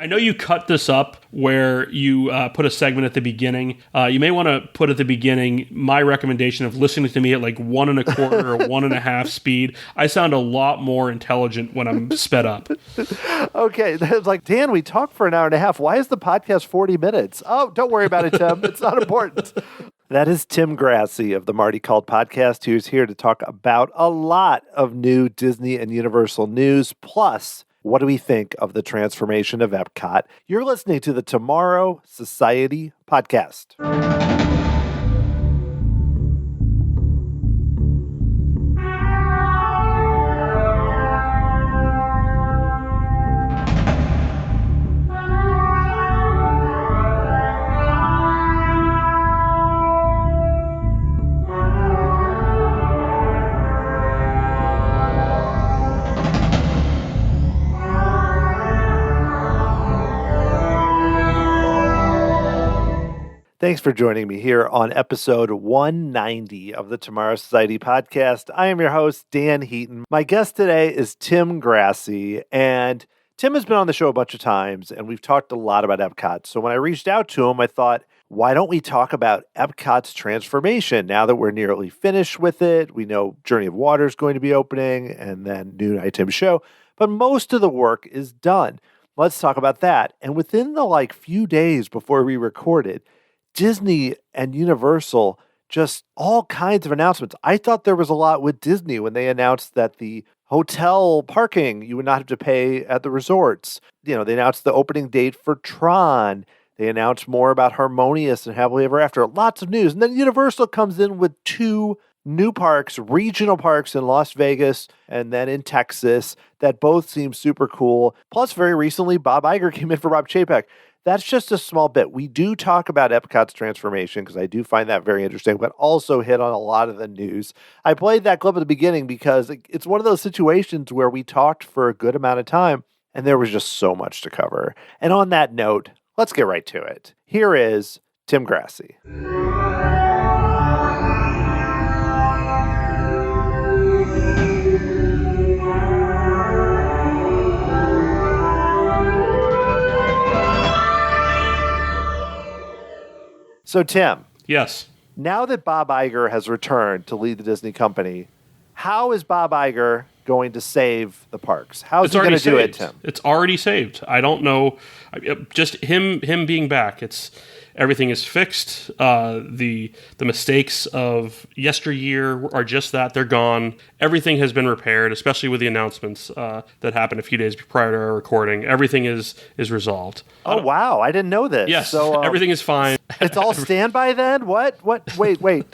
I know you cut this up where you put a segment at the beginning. You may want to put at the beginning my recommendation of listening to me at like 1.25 or 1.5 speed. I sound a lot more intelligent when I'm sped up. Okay. It's like, Dan, we talked for an hour and a half. Why is the podcast 40 minutes? Oh, don't worry about it, Tim. It's not important. That is Tim Grassey of the Marty Called podcast, who's here to talk about a lot of new Disney and Universal news, plus what do we think of the transformation of EPCOT? You're listening to the Tomorrow Society podcast. Thanks for joining me here on episode 190 of the Tomorrow Society podcast. I am your host, Dan Heaton. My guest today is Tim Grassey, and Tim has been on the show a bunch of times, and we've talked a lot about EPCOT. So when I reached out to him, I thought, why don't we talk about EPCOT's transformation now that we're nearly finished with it? We know Journey of Water is going to be opening, and then New Night Tim show, but most of the work is done. Let's talk about that. And within the few days before we recorded, Disney and Universal, just all kinds of announcements. I thought there was a lot with Disney when they announced that the hotel parking, you would not have to pay at the resorts. They announced the opening date for Tron. They announced more about Harmonious and Happily Ever After. Lots of news. And then Universal comes in with 2 new parks, regional parks in Las Vegas and then in Texas that both seem super cool. Plus, very recently, Bob Iger came in for Bob Chapek. That's just a small bit. We do talk about EPCOT's transformation because I do find that very interesting, but also hit on a lot of the news. I played that clip at the beginning because it's one of those situations where we talked for a good amount of time and there was just so much to cover. And on that note, let's get right to it. Here is Tim Grassey. So, Tim. Yes. Now that Bob Iger has returned to lead the Disney company, how is Bob Iger going to save the parks? How is he going to do it, Tim? It's already saved. I don't know. Just him being back. Everything is fixed. The mistakes of yesteryear are just that. They're gone. Everything has been repaired, especially with the announcements that happened a few days prior to our recording. Everything is resolved. Oh, wow. I didn't know this. Yes, so, everything is fine. It's all standby then? What? Wait.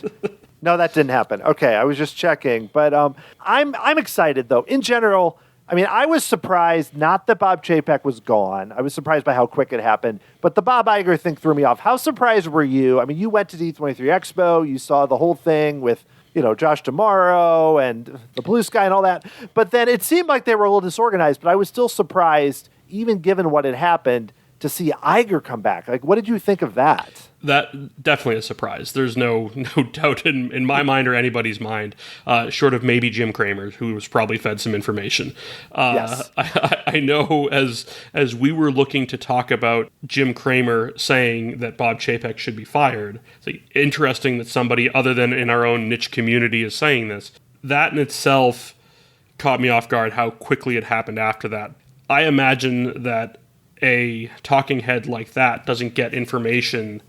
No, that didn't happen. Okay, I was just checking. But I'm excited, though. In general, I was surprised, not that Bob Chapek was gone. I was surprised by how quick it happened. But the Bob Iger thing threw me off. How surprised were you? You went to D23 Expo. You saw the whole thing with, Josh D'Amaro and the Blue Sky and all that. But then it seemed like they were a little disorganized. But I was still surprised, even given what had happened, to see Iger come back. What did you think of that? That definitely a surprise. There's no doubt in my mind or anybody's mind, short of maybe Jim Cramer, who was probably fed some information. Yes. I know as we were looking to talk about Jim Cramer saying that Bob Chapek should be fired, it's interesting that somebody other than in our own niche community is saying this. That in itself caught me off guard how quickly it happened after that. I imagine that a talking head like that doesn't get information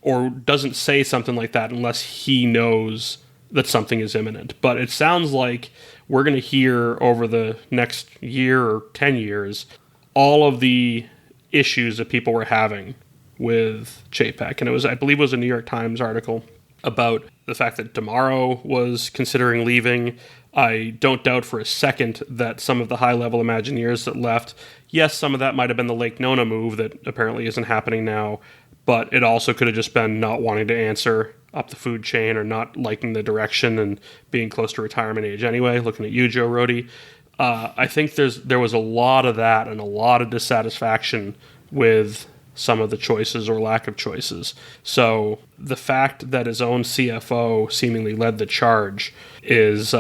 or doesn't say something like that unless he knows that something is imminent. But it sounds like we're going to hear over the next year or 10 years all of the issues that people were having with Chapek. And I believe it was a New York Times article about the fact that D'Amaro was considering leaving. I don't doubt for a second that some of the high-level Imagineers that left, yes, some of that might have been the Lake Nona move that apparently isn't happening now, but it also could have just been not wanting to answer up the food chain or not liking the direction and being close to retirement age anyway, looking at you, Joe Rohde. I think there was a lot of that and a lot of dissatisfaction with some of the choices or lack of choices. So the fact that his own CFO seemingly led the charge is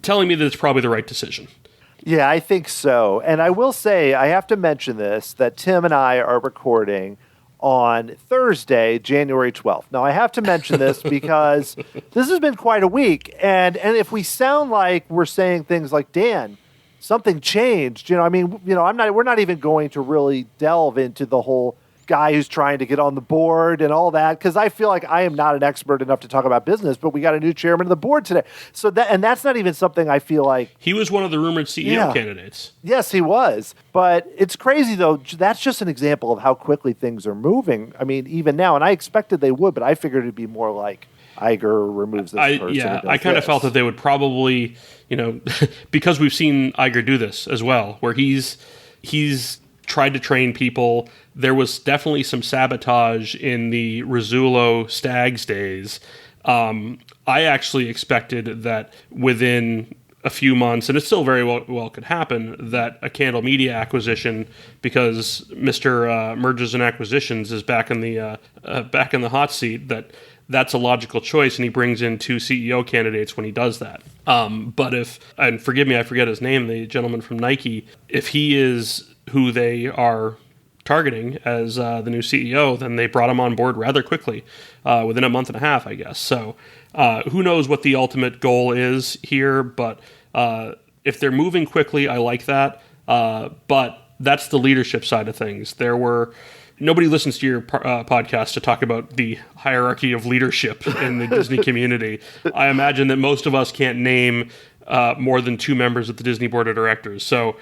telling me that it's probably the right decision. Yeah, I think so. And I will say, I have to mention this, that Tim and I are recording on Thursday, January 12th. Now, I have to mention this because this has been quite a week. And if we sound like we're saying things like, Dan, something changed, we're not even going to really delve into the whole guy who's trying to get on the board and all that, because I feel like I am not an expert enough to talk about business, but we got a new chairman of the board today. So that's not even something I feel like. He was one of the rumored CEO candidates. Yes, he was. But it's crazy, though. That's just an example of how quickly things are moving. I mean, even now, and I expected they would, but I figured it'd be more like Iger removes this person. Yeah, I kind of felt that they would probably, because we've seen Iger do this as well, where he's tried to train people. There was definitely some sabotage in the Rizzullo Stags days. I actually expected that within a few months, and it still very well could happen, that a Candle Media acquisition, because Mr. Mergers and Acquisitions is back in the hot seat, that's a logical choice, and he brings in two CEO candidates when he does that. But and forgive me, I forget his name, the gentleman from Nike, if he is who they are targeting as the new CEO, then they brought him on board rather quickly, within a month and a half, I guess. So who knows what the ultimate goal is here, but if they're moving quickly, I like that. But that's the leadership side of things. Nobody listens to your podcast to talk about the hierarchy of leadership in the Disney community. I imagine that most of us can't name more than two members of the Disney Board of Directors. So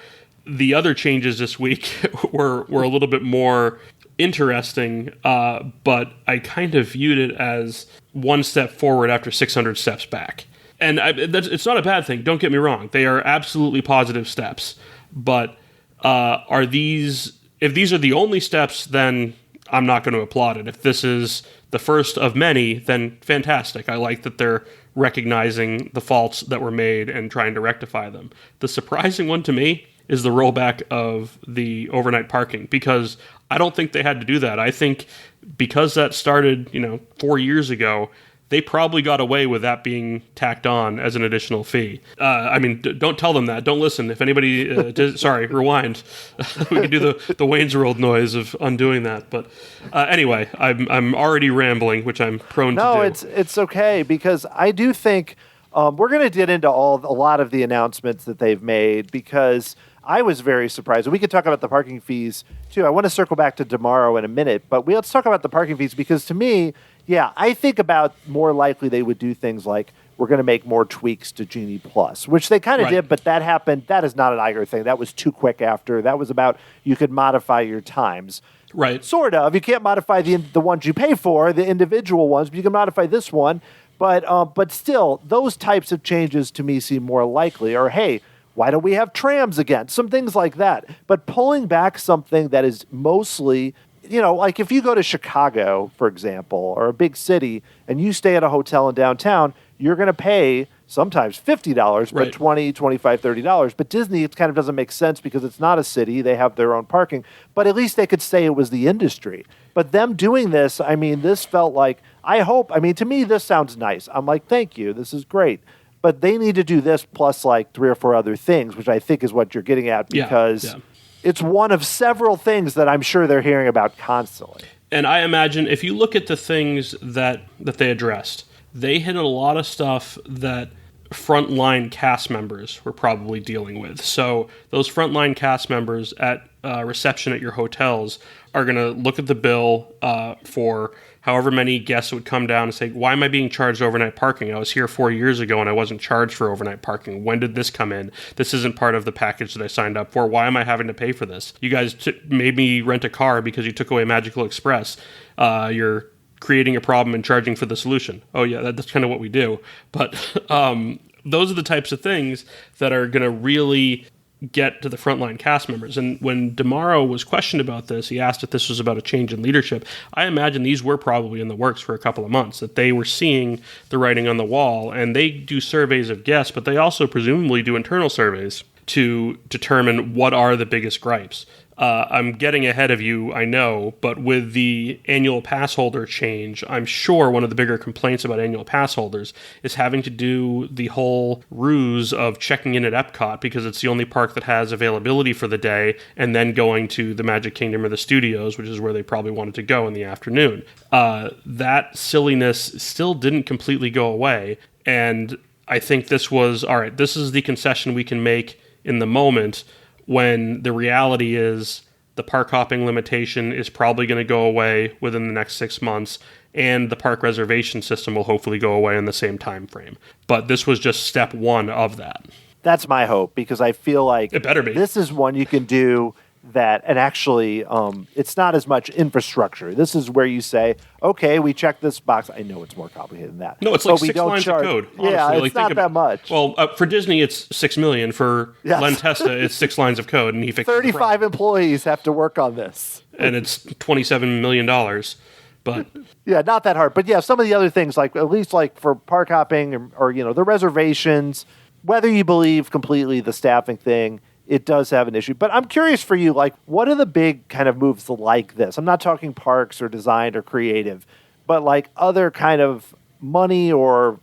the other changes this week were a little bit more interesting, but I kind of viewed it as one step forward after 600 steps back. And it's not a bad thing, don't get me wrong. They are absolutely positive steps. But if these are the only steps, then I'm not going to applaud it. If this is the first of many, then fantastic. I like that they're recognizing the faults that were made and trying to rectify them. The surprising one to me is the rollback of the overnight parking, because I don't think they had to do that. I think because that started, 4 years ago, they probably got away with that being tacked on as an additional fee. Don't tell them that. Don't listen. If anybody, sorry, rewind. We could do the Wayne's World noise of undoing that. But anyway, I'm already rambling, which I'm prone to do. No, it's okay, because I do think we're going to get into a lot of the announcements that they've made, because I was very surprised. We could talk about the parking fees, too. I want to circle back to tomorrow in a minute, but let's talk about the parking fees, because to me, I think about more likely they would do things like, we're going to make more tweaks to Genie Plus, which they kind of did, but that happened. That is not an Iger thing. That was too quick after. That was about you could modify your times. Right. Sort of. You can't modify the ones you pay for, the individual ones, but you can modify this one. But still, those types of changes to me seem more likely. Or, hey, why don't we have trams again? Some things like that. But pulling back something that is mostly, like if you go to Chicago, for example, or a big city, and you stay at a hotel in downtown, you're going to pay sometimes $50, but $20, $25, $30. But Disney, it kind of doesn't make sense because it's not a city. They have their own parking. But at least they could say it was the industry. But them doing this, this felt like, to me, this sounds nice. I'm like, thank you. This is great. But they need to do this plus like 3 or 4 other things, which I think is what you're getting at, because it's one of several things that I'm sure they're hearing about constantly. And I imagine if you look at the things that they addressed, they hit a lot of stuff that frontline cast members were probably dealing with. So those frontline cast members at reception at your hotels are going to look at the bill for however many guests would come down and say, why am I being charged overnight parking? I was here 4 years ago and I wasn't charged for overnight parking. When did this come in? This isn't part of the package that I signed up for. Why am I having to pay for this? You guys made me rent a car because you took away Magical Express. You're creating a problem and charging for the solution. Oh yeah, that's kind of what we do. But those are the types of things that are going to really get to the frontline cast members. And when DeMauro was questioned about this, he asked if this was about a change in leadership. I imagine these were probably in the works for a couple of months, that they were seeing the writing on the wall. And they do surveys of guests, but they also presumably do internal surveys to determine what are the biggest gripes. I'm getting ahead of you, I know, but with the annual pass holder change, I'm sure one of the bigger complaints about annual pass holders is having to do the whole ruse of checking in at EPCOT because it's the only park that has availability for the day, and then going to the Magic Kingdom or the studios, which is where they probably wanted to go in the afternoon. That silliness still didn't completely go away, and I think this was, all right, this is the concession we can make in the moment, when the reality is the park hopping limitation is probably going to go away within the next 6 months, and the park reservation system will hopefully go away in the same time frame. But this was just step one of that. That's my hope, because I feel like it better be. This is one you can do that, and actually, it's not as much infrastructure. This is where you say, okay, we check this box. I know it's more complicated than that. No, it's like 6 lines of code. Honestly. Yeah, it's not that much. Well, for Disney, it's 6 million. For Len Testa, it's 6 lines of code, and he fixed 35 employees have to work on this. And it's $27 million. But yeah, not that hard. But yeah, some of the other things, like at least like for park hopping or the reservations, whether you believe completely the staffing thing, it does have an issue. But I'm curious for you, like, what are the big kind of moves like this? I'm not talking parks or design or creative, but like other kind of money or,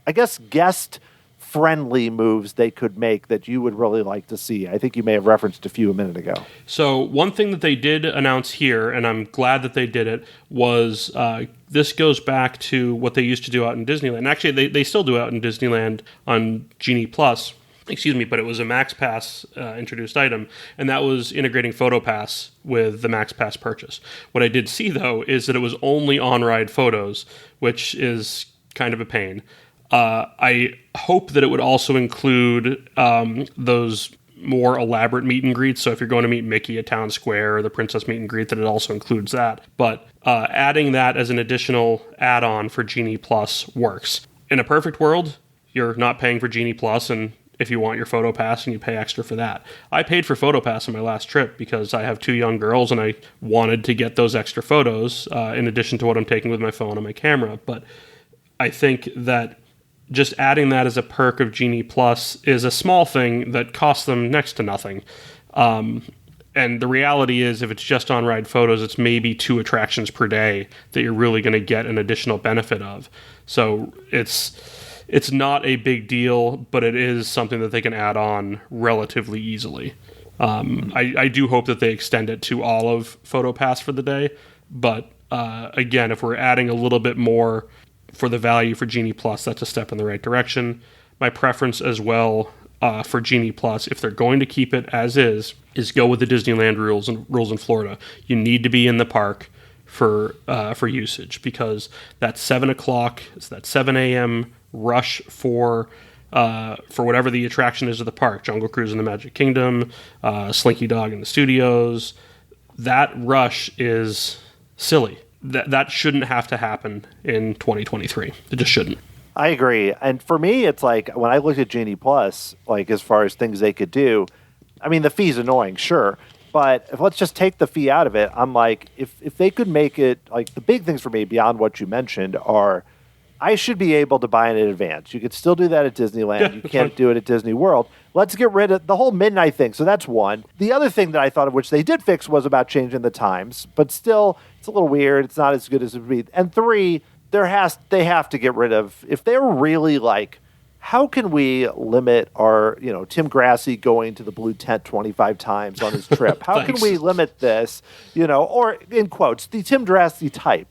I guess guest-friendly moves they could make that you would really like to see. I think you may have referenced a few a minute ago. So one thing that they did announce here, and I'm glad that they did it, was this goes back to what they used to do out in Disneyland. Actually, they still do out in Disneyland on Genie Plus. But it was a Max Pass introduced item, and that was integrating PhotoPass with the Max Pass purchase. What I did see, though, is that it was only on-ride photos, which is kind of a pain. I hope that it would also include those more elaborate meet and greets. So if you're going to meet Mickey at Town Square or the Princess meet and greet, that it also includes that. But adding that as an additional add-on for Genie Plus works. In a perfect world, you're not paying for Genie Plus, and if you want your PhotoPass, and you pay extra for that. I paid for PhotoPass on my last trip because I have 2 young girls and I wanted to get those extra photos in addition to what I'm taking with my phone and my camera. But I think that just adding that as a perk of Genie Plus is a small thing that costs them next to nothing. And the reality is, if it's just on-ride photos, it's maybe 2 attractions per day that you're really going to get an additional benefit of. So it's not a big deal, but it is something that they can add on relatively easily. I do hope that they extend it to all of PhotoPass for the day, but again, if we're adding a little bit more for the value for Genie Plus, that's a step in the right direction. My preference as well for Genie Plus, if they're going to keep it as is go with the Disneyland rules in Florida. You need to be in the park for usage, because that 7 o'clock, it's that 7 a.m. rush for whatever the attraction is of the park, Jungle Cruise in the Magic Kingdom, Slinky Dog in the studios. That rush is silly. That shouldn't have to happen in 2023. It just shouldn't. I agree. And for me, it's like when I looked at Genie Plus, like as far as things they could do, I mean, the fee's annoying, sure. But if let's just take the fee out of it, I'm like, if they could make it, like the big things for me beyond what you mentioned are, I should be able to buy in advance. You could still do that at Disneyland. Yeah, you can't do it at Disney World. Let's get rid of the whole midnight thing. So that's one. The other thing that I thought of, which they did fix, was about changing the times. But still, it's a little weird. It's not as good as it would be. And 3, they have to get rid of, if they're really like, how can we limit our, Tim Grassey going to the blue tent 25 times on his trip? How can we limit this, or in quotes, the Tim Grassey type,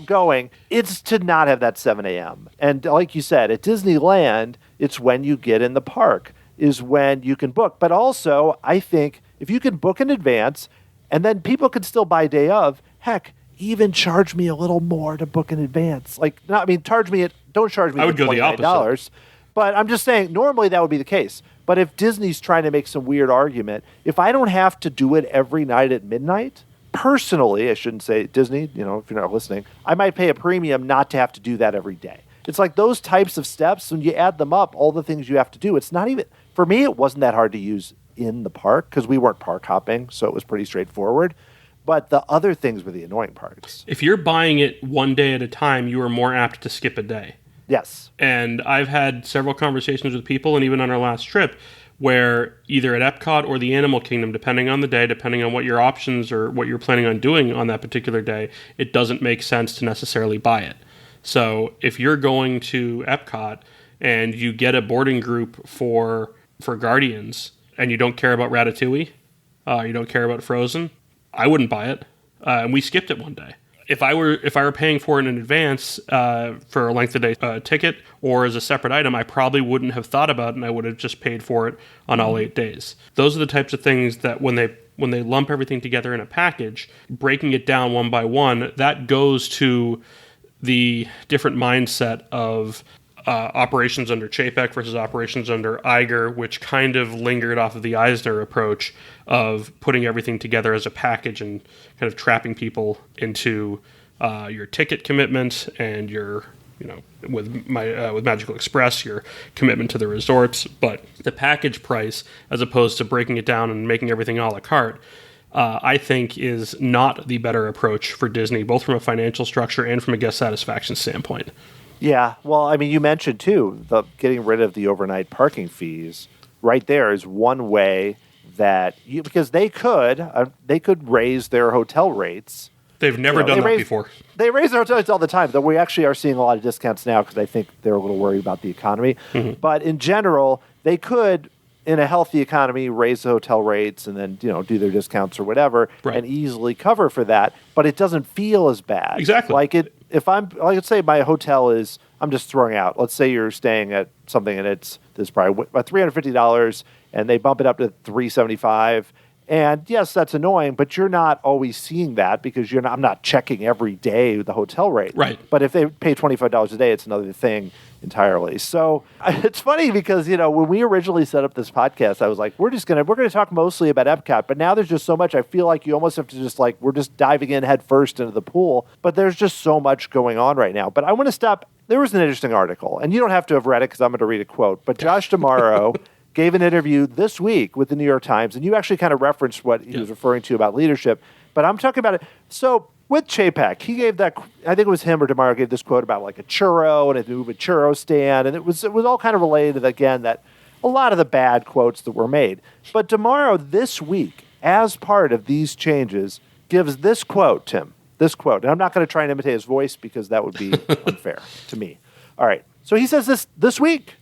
going? It's to not have that 7 a.m. And like you said, at Disneyland, it's when you get in the park is when you can book. But also, I think if you can book in advance and then people can still buy day of, heck, even charge me a little more to book in advance. Don't charge me I would go the opposite. But I'm just saying, normally that would be the case. But if Disney's trying to make some weird argument, if I don't have to do it every night at midnight, personally, I shouldn't say Disney, if you're not listening, I might pay a premium not to have to do that every day. It's like those types of steps, when you add them up, all the things you have to do, it's not even, for me, it wasn't that hard to use in the park because we weren't park hopping, so it was pretty straightforward. But the other things were the annoying parts. If you're buying it one day at a time, you are more apt to skip a day. Yes. And I've had several conversations with people, and even on our last trip, where either at Epcot or the Animal Kingdom, depending on the day, depending on what your options or what you're planning on doing on that particular day, it doesn't make sense to necessarily buy it. So if you're going to Epcot and you get a boarding group for Guardians and you don't care about Ratatouille, you don't care about Frozen, I wouldn't buy it. And we skipped it one day. If I were paying for it in advance for a length of day ticket or as a separate item, I probably wouldn't have thought about it, and I would have just paid for it on all 8 days. Those are the types of things that when they lump everything together in a package, breaking it down one by one, that goes to the different mindset of operations under Chapek versus operations under Iger, which kind of lingered off of the Eisner approach of putting everything together as a package and kind of trapping people into your ticket commitment and your, with Magical Express, your commitment to the resorts. But the package price, as opposed to breaking it down and making everything a la carte, I think is not the better approach for Disney, both from a financial structure and from a guest satisfaction standpoint. Yeah, well, I mean, you mentioned, too, getting rid of the overnight parking fees. Right there is one way that because they could raise their hotel rates. They've never done that before. They raise their hotel rates all the time, though we actually are seeing a lot of discounts now because I think they're a little worried about the economy. Mm-hmm. But in general, they could, in a healthy economy, raise the hotel rates and then, do their discounts or whatever and easily cover for that. But it doesn't feel as bad. Exactly. If let's say my hotel is, I'm just throwing out, let's say you're staying at something and it's probably about $350 and they bump it up to $375. And yes, that's annoying, but you're not always seeing that because I'm not checking every day the hotel rate. Right. But if they pay $25 a day, it's another thing entirely. So it's funny because, when we originally set up this podcast, I was like, we're going to talk mostly about Epcot, but now there's just so much. I feel like you almost have to just we're just diving in head first into the pool, but there's just so much going on right now. But I want to stop. There was an interesting article, and you don't have to have read it because I'm going to read a quote, but Josh D'Amaro gave an interview this week with the New York Times, and you actually kind of referenced what he was referring to about leadership, but I'm talking about it. So with Chapek, he gave that, I think it was him or DeMar gave this quote about like a churro and a move a churro stand, and it was all kind of related, again, that a lot of the bad quotes that were made. But DeMar this week, as part of these changes, gives this quote, Tim, this quote, and I'm not going to try and imitate his voice because that would be unfair to me. All right, so he says this week.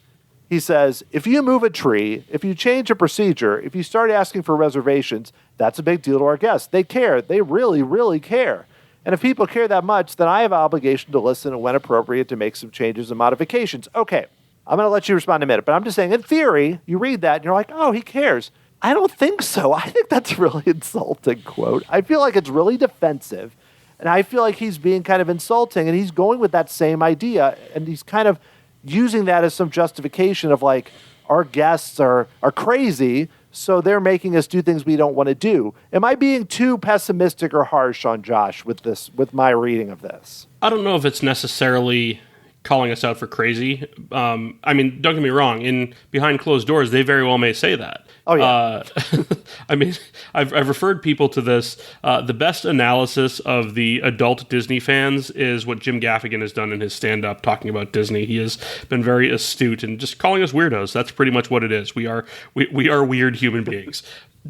He says, if you move a tree, if you change a procedure, if you start asking for reservations, that's a big deal to our guests. They care. They really, really care. And if people care that much, then I have an obligation to listen and when appropriate to make some changes and modifications. Okay, I'm going to let you respond in a minute, but I'm just saying, in theory, you read that and you're like, oh, he cares. I don't think so. I think that's a really insulting quote. I feel like it's really defensive, and I feel like he's being kind of insulting, and he's going with that same idea, and he's kind of using that as some justification of our guests are crazy, so they're making us do things we don't want to do. Am I being too pessimistic or harsh on Josh with my reading of this? I don't know if it's necessarily calling us out for crazy. I mean, don't get me wrong. In behind closed doors, they very well may say that. Oh, yeah. I mean, I've referred people to this. The best analysis of the adult Disney fans is what Jim Gaffigan has done in his stand-up talking about Disney. He has been very astute and just calling us weirdos. That's pretty much what it is. We are weird human beings.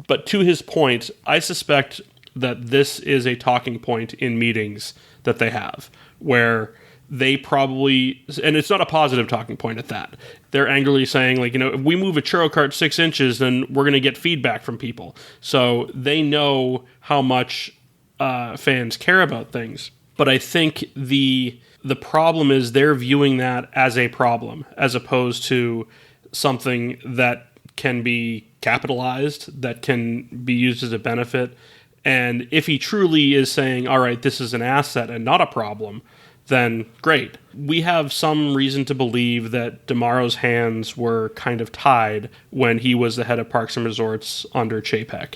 But to his point, I suspect that this is a talking point in meetings that they have, where they probably, and it's not a positive talking point at that. They're angrily saying, if we move a churro cart 6 inches, then we're going to get feedback from people. So they know how much fans care about things. But I think the problem is they're viewing that as a problem, as opposed to something that can be capitalized, that can be used as a benefit. And if he truly is saying, all right, this is an asset and not a problem, then great. We have some reason to believe that DeMaro's hands were kind of tied when he was the head of Parks and Resorts under Chapek.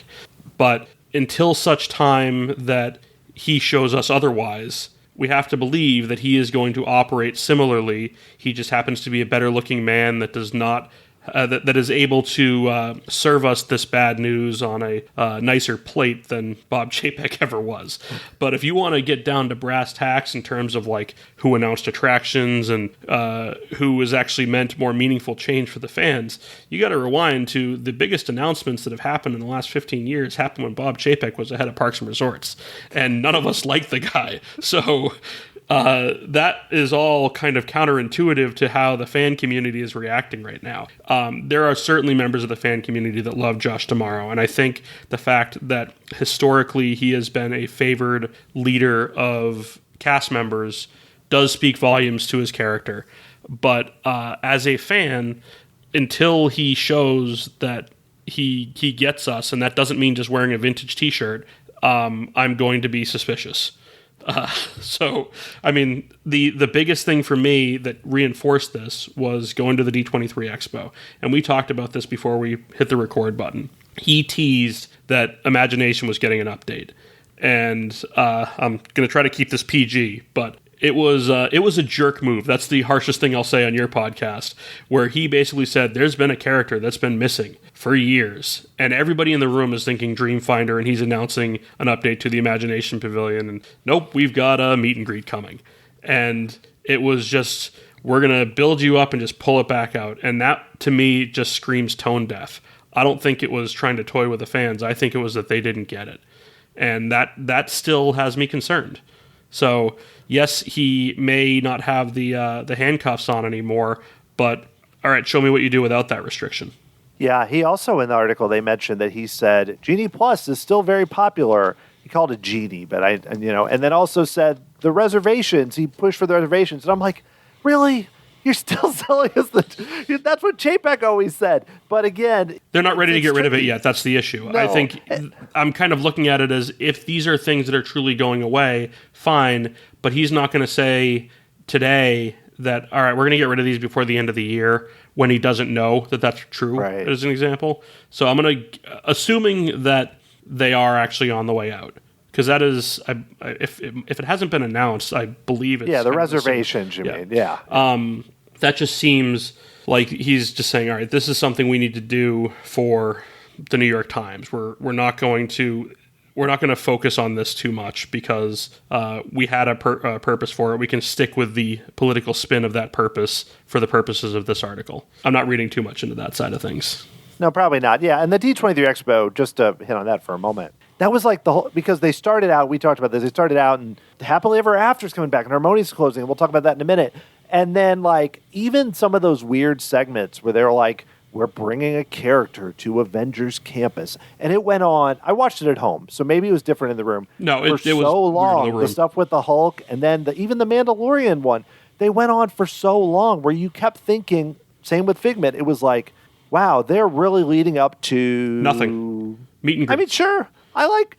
But until such time that he shows us otherwise, we have to believe that he is going to operate similarly. He just happens to be a better looking man that does not that is able to serve us this bad news on a nicer plate than Bob Chapek ever was. But if you want to get down to brass tacks in terms of like who announced attractions and who was actually meant more meaningful change for the fans, you got to rewind to the biggest announcements that have happened in the last 15 years happened when Bob Chapek was the head of Parks and Resorts, and none of us liked the guy. So that is all kind of counterintuitive to how the fan community is reacting right now. There are certainly members of the fan community that love Josh D'Amaro, and I think the fact that historically he has been a favored leader of cast members does speak volumes to his character. But as a fan, until he shows that he gets us, and that doesn't mean just wearing a vintage t-shirt, I'm going to be suspicious. So, I mean, the biggest thing for me that reinforced this was going to the D23 Expo. And we talked about this before we hit the record button. He teased that Imagination was getting an update. And I'm going to try to keep this PG, but it was a jerk move. That's the harshest thing I'll say on your podcast, where he basically said there's been a character that's been missing for years, and everybody in the room is thinking Dreamfinder, and he's announcing an update to the Imagination Pavilion, and nope, we've got a meet and greet coming. And it was just, we're going to build you up and just pull it back out. And that, to me, just screams tone deaf. I don't think it was trying to toy with the fans. I think it was that they didn't get it. And that still has me concerned. So, yes, he may not have the handcuffs on anymore, but all right, show me what you do without that restriction. Yeah, he also, in the article, they mentioned that he said Genie Plus is still very popular. He called it Genie, but and then also said the reservations, he pushed for the reservations. And I'm like, really? You're still selling us that's what Chapek always said. But again, they're not ready to get rid of it yet. That's the issue. No. I think I'm kind of looking at it as if these are things that are truly going away, fine. But he's not going to say today that, all right, we're going to get rid of these before the end of the year when he doesn't know that that's true, right, as an example. So I'm going to, assuming that they are actually on the way out. Because that is, if it hasn't been announced, I believe it's... Yeah, the reservations, you mean, yeah. That just seems like he's just saying, all right, this is something we need to do for the New York Times. We're not going to focus on this too much because we had a purpose for it. We can stick with the political spin of that purpose for the purposes of this article. I'm not reading too much into that side of things. No, probably not. Yeah, and the D23 Expo, just to hit on that for a moment, that was like the whole, because they started out, we talked about this, they started out and Happily Ever After's coming back and Harmonious closing, and we'll talk about that in a minute. And then like even some of those weird segments where they're like, we're bringing a character to Avengers Campus. And it went on, I watched it at home, so maybe it was different in the room. No, it was so long. The stuff with the Hulk and then even the Mandalorian one, they went on for so long where you kept thinking, same with Figment, it was like, wow, they're really leading up to... Nothing. Meet and greet. I mean, sure. I like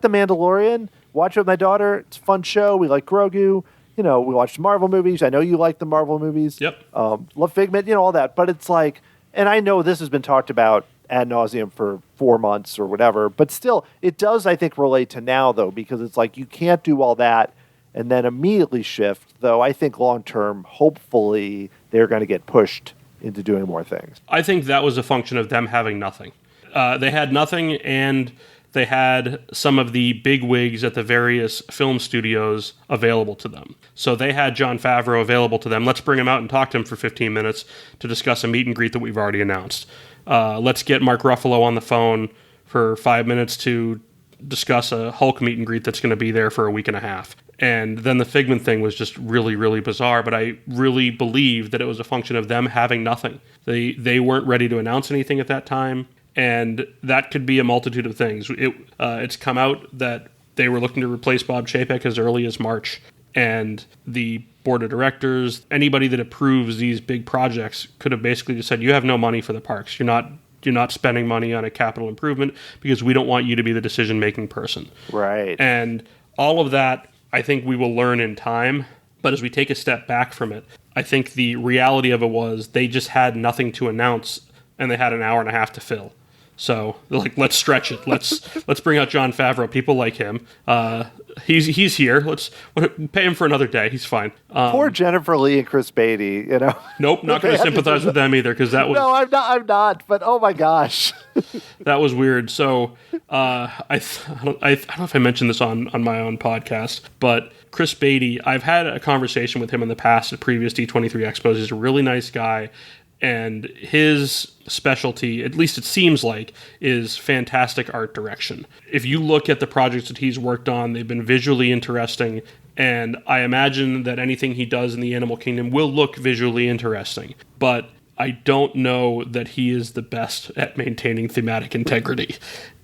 The Mandalorian. Watch it with my daughter. It's a fun show. We like Grogu. We watch Marvel movies. I know you like the Marvel movies. Yep. Love Figment, all that. But it's like, and I know this has been talked about ad nauseum for 4 months or whatever, but still, it does, I think, relate to now, though, because it's like you can't do all that and then immediately shift, though I think long-term, hopefully, they're going to get pushed into doing more things. I think that was a function of them having nothing. They had nothing, and they had some of the big wigs at the various film studios available to them. So they had Jon Favreau available to them. Let's bring him out and talk to him for 15 minutes to discuss a meet and greet that we've already announced. Let's get Mark Ruffalo on the phone for 5 minutes to discuss a Hulk meet and greet that's going to be there for a week and a half. And then the Figment thing was just really, really bizarre, but I really believe that it was a function of them having nothing. They weren't ready to announce anything at that time, and that could be a multitude of things. It's come out that they were looking to replace Bob Chapek as early as March, and the board of directors, anybody that approves these big projects, could have basically just said, you have no money for the parks. You're not spending money on a capital improvement because we don't want you to be the decision-making person. Right. And all of that, I think we will learn in time, but as we take a step back from it, I think the reality of it was they just had nothing to announce, and they had an hour and a half to fill. So they're like, let's stretch it. Let's bring out Jon Favreau. People like him. He's here. Let's pay him for another day. He's fine. Poor Jennifer Lee and Chris Beatty. Nope, not going to sympathize with them either, because that was no, I'm not. But oh my gosh, that was weird. So I don't know if I mentioned this on my own podcast, but Chris Beatty, I've had a conversation with him in the past at previous D23 Expos. He's a really nice guy. And his specialty, at least it seems like, is fantastic art direction. If you look at the projects that he's worked on, they've been visually interesting, and I imagine that anything he does in the animal kingdom will look visually interesting. But I don't know that he is the best at maintaining thematic integrity.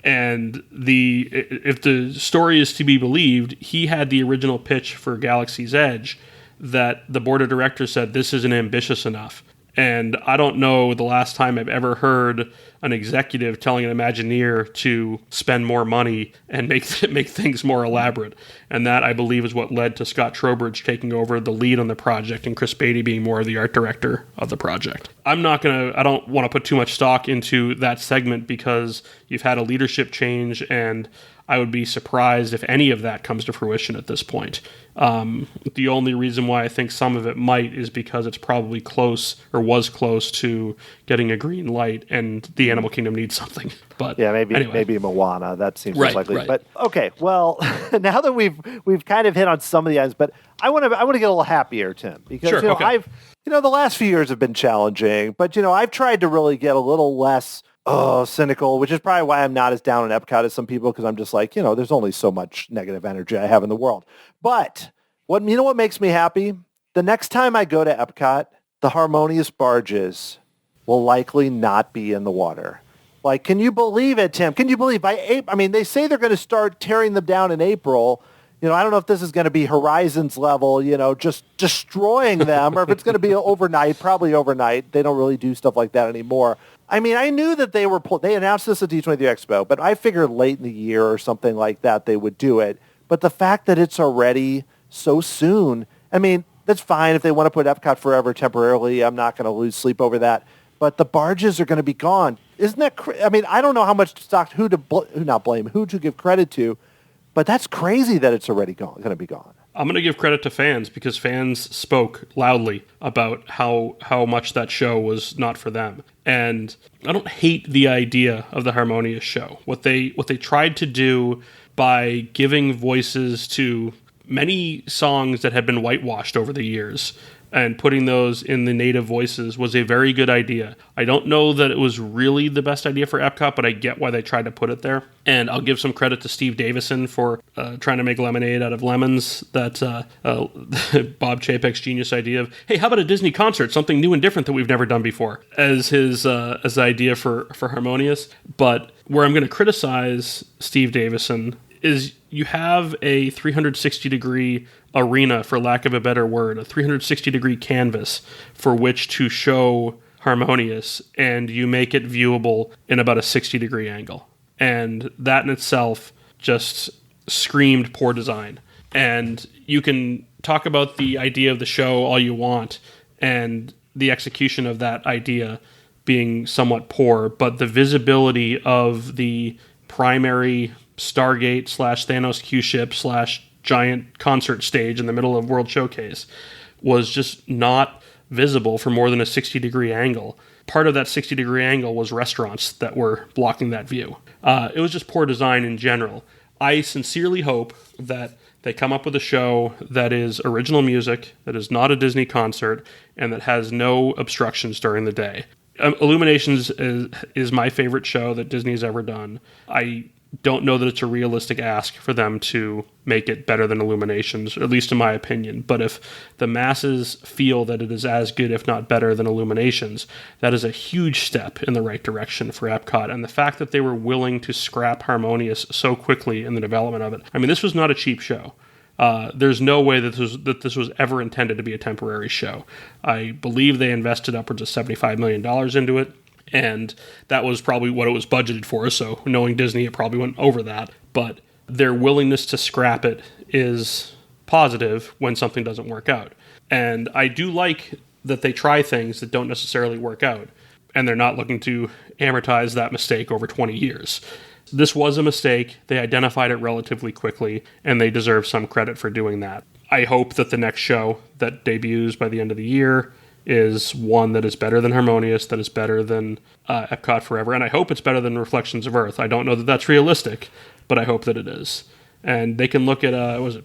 And if the story is to be believed, he had the original pitch for Galaxy's Edge that the board of directors said, this isn't ambitious enough. And I don't know the last time I've ever heard an executive telling an Imagineer to spend more money and make things more elaborate. And that, I believe, is what led to Scott Trowbridge taking over the lead on the project and Chris Beatty being more of the art director of the project. I don't want to put too much stock into that segment because you've had a leadership change, and I would be surprised if any of that comes to fruition at this point. The only reason why I think some of it might is because it's probably close or was close to getting a green light, and the Animal Kingdom needs something. But yeah, anyway. maybe Moana. That seems right, likely. Right. But okay, well, now that we've kind of hit on some of the items, but I want to get a little happier, Tim, because sure, okay. the last few years have been challenging, but I've tried to really get a little less cynical, which is probably why I'm not as down on EPCOT as some people, because I'm just like, there's only so much negative energy I have in the world. But what makes me happy? The next time I go to EPCOT, the harmonious barges will likely not be in the water. Like, can you believe it, Tim? Can you believe by April? I mean, they say they're going to start tearing them down in April. I don't know if this is going to be Horizons level, just destroying them, or if it's going to be overnight, probably overnight. They don't really do stuff like that anymore. I mean, I knew that they announced this at D23 Expo, but I figured late in the year or something like that they would do it. But the fact that it's already so soon, I mean, that's fine if they want to put Epcot Forever temporarily. I'm not going to lose sleep over that. But the barges are going to be gone. Isn't that I mean, I don't know how much stock, who to give credit to, but that's crazy that it's already going to be gone. I'm going to give credit to fans, because fans spoke loudly about how much that show was not for them. And I don't hate the idea of the Harmonious show. What they tried to do by giving voices to many songs that had been whitewashed over the years and putting those in the native voices was a very good idea. I don't know that it was really the best idea for Epcot, but I get why they tried to put it there. And I'll give some credit to Steve Davison for trying to make lemonade out of lemons. That Bob Chapek's genius idea of, hey, how about a Disney concert, something new and different that we've never done before, as his idea for Harmonious. But where I'm going to criticize Steve Davison is you have a 360-degree arena, for lack of a better word, a 360-degree canvas for which to show Harmonious, and you make it viewable in about a 60-degree angle. And that in itself just screamed poor design. And you can talk about the idea of the show all you want, and the execution of that idea being somewhat poor, but the visibility of the primary Stargate / Thanos Q-ship / giant concert stage in the middle of World Showcase was just not visible for more than a 60-degree angle. Part of that 60-degree angle was restaurants that were blocking that view. It was just poor design in general. I sincerely hope that they come up with a show that is original music, that is not a Disney concert, and that has no obstructions during the day. Illuminations is my favorite show that Disney's ever done. I don't know that it's a realistic ask for them to make it better than Illuminations, at least in my opinion. But if the masses feel that it is as good, if not better, than Illuminations, that is a huge step in the right direction for Epcot. And the fact that they were willing to scrap Harmonious so quickly in the development of it, I mean, this was not a cheap show. There's no way that this was ever intended to be a temporary show. I believe they invested upwards of $75 million into it. And that was probably what it was budgeted for, so knowing Disney, it probably went over that. But their willingness to scrap it is positive when something doesn't work out. And I do like that they try things that don't necessarily work out. and they're not looking to amortize that mistake over 20 years. This was a mistake. They identified it relatively quickly, and they deserve some credit for doing that. I hope that the next show that debuts by the end of the year is one that is better than Harmonious, that is better than EPCOT Forever, and I hope it's better than Reflections of Earth. I don't know that that's realistic, but I hope that it is. And they can look at,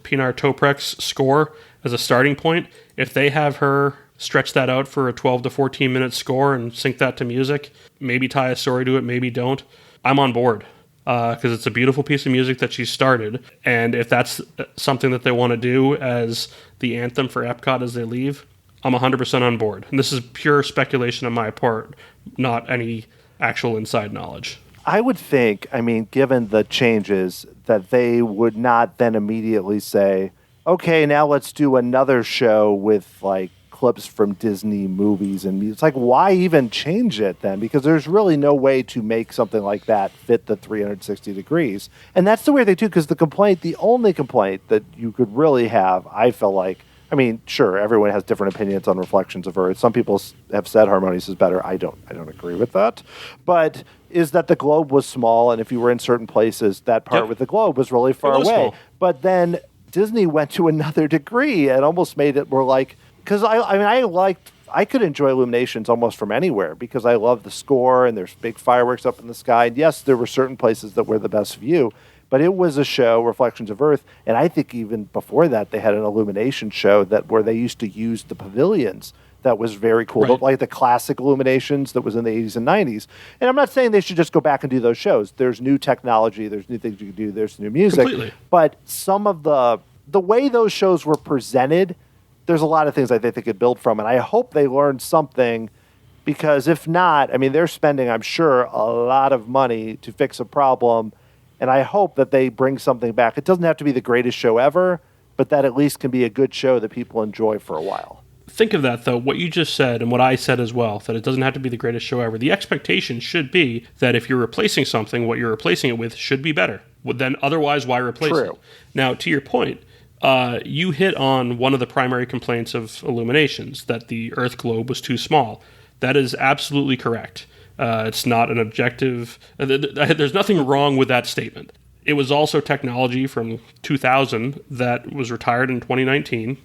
Pinar Toprek's score as a starting point. If they have her stretch that out for a 12 to 14 minute score and sync that to music, maybe tie a story to it, maybe don't, I'm on board. Because it's a beautiful piece of music that she started. And if that's something that they want to do as the anthem for EPCOT as they leave, I'm 100% on board. And this is pure speculation on my part, not any actual inside knowledge. I would think, given the changes, that they would not then immediately say, okay, now let's do another show with clips from Disney movies and it's why even change it then? Because there's really no way to make something like that fit the 360 degrees. And that's the weird thing too, because the only complaint that you could really have, I feel like, sure, everyone has different opinions on Reflections of Earth. Some people have said Harmonious is better. I don't agree with that. But is that the globe was small, and if you were in certain places, that part with the globe was really far away. Small. But then Disney went to another degree and almost made it more because I could enjoy Illuminations almost from anywhere because I love the score and there's big fireworks up in the sky. And yes, there were certain places that were the best view, but it was a show, Reflections of Earth, and I think even before that they had an Illumination show where they used to use the pavilions. That was very cool, right. Like the classic Illuminations that was in the 80s and 90s. And I'm not saying they should just go back and do those shows. There's new technology, there's new things you can do, there's new music. Completely. But some of the way those shows were presented, there's a lot of things I think they could build from, and I hope they learned something, because if not, they're spending, I'm sure, a lot of money to fix a problem, and I hope that they bring something back. It doesn't have to be the greatest show ever, but that at least can be a good show that people enjoy for a while. Think of that, though, what you just said and what I said as well, that it doesn't have to be the greatest show ever. The expectation should be that if you're replacing something, what you're replacing it with should be better. Then otherwise, why replace it? Now, to your point, you hit on one of the primary complaints of Illuminations, that the Earth globe was too small. That is absolutely correct. It's not an objective. There's nothing wrong with that statement. It was also technology from 2000 that was retired in 2019.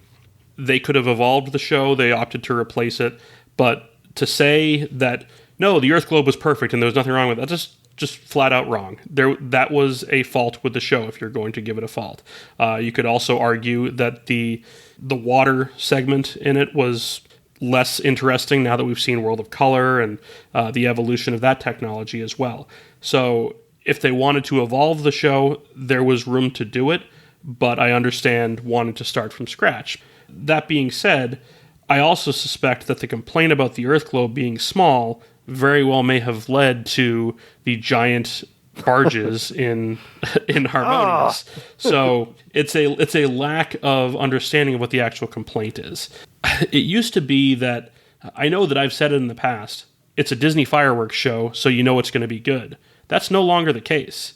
They could have evolved the show. They opted to replace it. But to say that, no, the Earth globe was perfect and there was nothing wrong with it, that's just flat out wrong. That was a fault with the show if you're going to give it a fault. You could also argue that the water segment in it was less interesting now that we've seen World of Color and the evolution of that technology as well. So if they wanted to evolve the show, there was room to do it, but I understand wanting to start from scratch. That being said, I also suspect that the complaint about the Earth globe being small very well may have led to the giant barges in Harmonious. So it's a lack of understanding of what the actual complaint is. It used to be that, I know that I've said it in the past, it's a Disney fireworks show, so you know it's going to be good. That's no longer the case.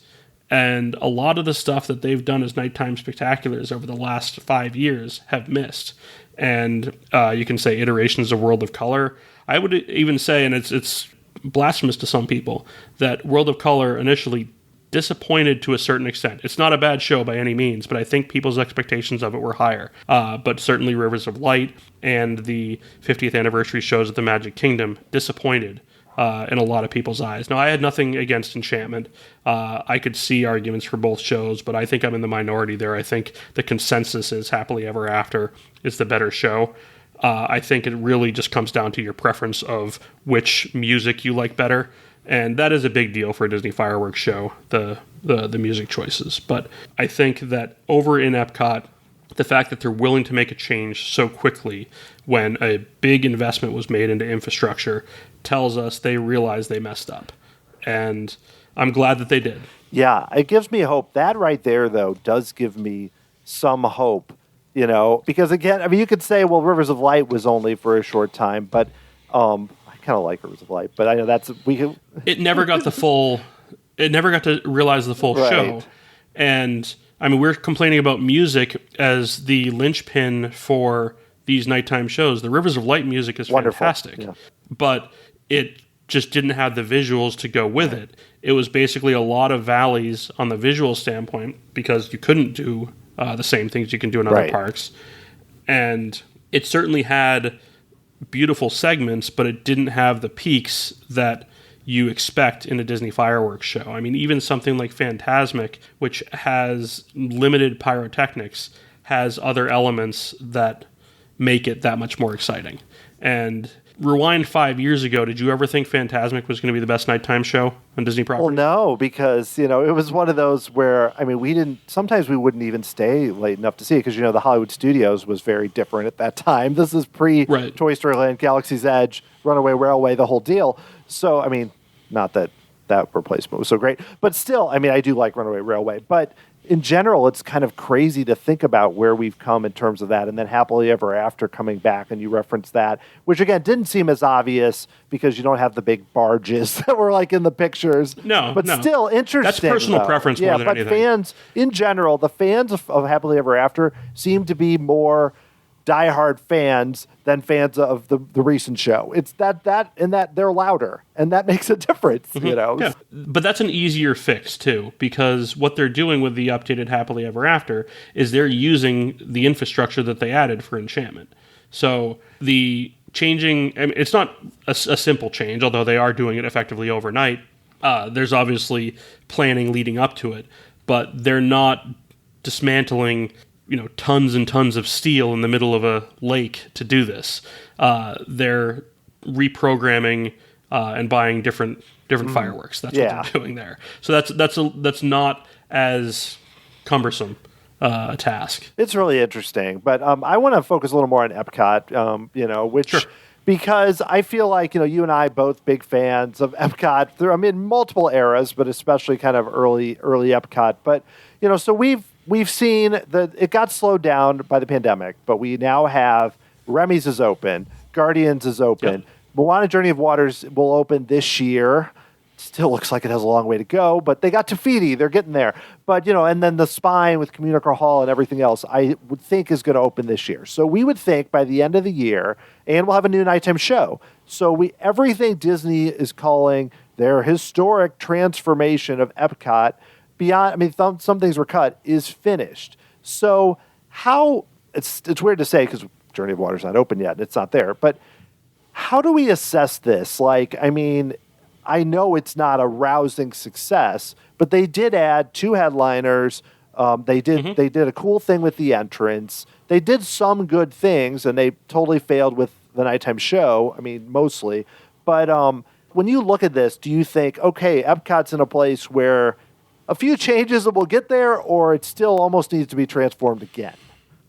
And a lot of the stuff that they've done as nighttime spectaculars over the last 5 years have missed. And you can say iterations of World of Color. I would even say, and it's blasphemous to some people, that World of Color initially disappointed to a certain extent. It's not a bad show by any means, but I think people's expectations of it were higher. But certainly Rivers of Light and the 50th anniversary shows at the Magic Kingdom disappointed in a lot of people's eyes. Now, I had nothing against Enchantment. I could see arguments for both shows, but I think I'm in the minority there. I think the consensus is Happily Ever After is the better show. I think it really just comes down to your preference of which music you like better, and that is a big deal for a Disney fireworks show, the music choices. But I think that over in EPCOT, the fact that they're willing to make a change so quickly when a big investment was made into infrastructure tells us they realize they messed up. And I'm glad that they did. Yeah, it gives me hope. That right there, though, does give me some hope, because again, you could say, well, Rivers of Light was only for a short time, but I kind of like Rivers of Light, but I know it never got it never got to realize the full show. And we're complaining about music as the linchpin for these nighttime shows. The Rivers of Light music is wonderful. Fantastic, but it just didn't have the visuals to go with it. It was basically a lot of valleys on the visual standpoint because you couldn't do the same things you can do in other parks. And it certainly had beautiful segments, but it didn't have the peaks that you expect in a Disney fireworks show. I mean, even something like Fantasmic, which has limited pyrotechnics, has other elements that make it that much more exciting. And rewind 5 years ago, did you ever think Fantasmic was going to be the best nighttime show on Disney property? Well, no, because, it was one of those where, sometimes we wouldn't even stay late enough to see it because, the Hollywood Studios was very different at that time. This is pre-Toy Story Land, Galaxy's Edge, Runaway Railway, the whole deal. So, not that replacement was so great, but still, I do like Runaway Railway, but in general, it's kind of crazy to think about where we've come in terms of that. And then Happily Ever After coming back, and you referenced that, which again didn't seem as obvious because you don't have the big barges that were like in the pictures. But still interesting. That's personal preference more than anything. But fans, in general, the fans of Happily Ever After seem to be more diehard fans than fans of the recent show. It's that they're louder, and that makes a difference, Yeah. But that's an easier fix too, because what they're doing with the updated Happily Ever After is they're using the infrastructure that they added for Enchantment. So the changing, it's not a simple change, although they are doing it effectively overnight. There's obviously planning leading up to it, but they're not dismantling tons and tons of steel in the middle of a lake to do this. They're reprogramming and buying different fireworks. That's what they're doing there. So that's not as cumbersome a task. It's really interesting, but I want to focus a little more on EPCOT. Which. Sure. Because I feel like, you and I both big fans of EPCOT through, multiple eras, but especially kind of early Epcot. But, so we've seen that it got slowed down by the pandemic, but we now have Remy's is open, Guardians is open, Moana Journey of Waters will open this year. Still looks like it has a long way to go, but they got Tafiti. They're getting there. But, and then the Spine with Communicore Hall and everything else, I would think is going to open this year. So we would think by the end of the year, and we'll have a new nighttime show. So everything Disney is calling their historic transformation of EPCOT beyond, some things were cut, is finished. So it's weird to say because Journey of Water's not open yet and it's not there, but how do we assess this? I know it's not a rousing success, but they did add 2 headliners. They did a cool thing with the entrance. They did some good things, and they totally failed with the nighttime show. Mostly. But when you look at this, do you think, okay, Epcot's in a place where a few changes and we'll get there, or it still almost needs to be transformed again?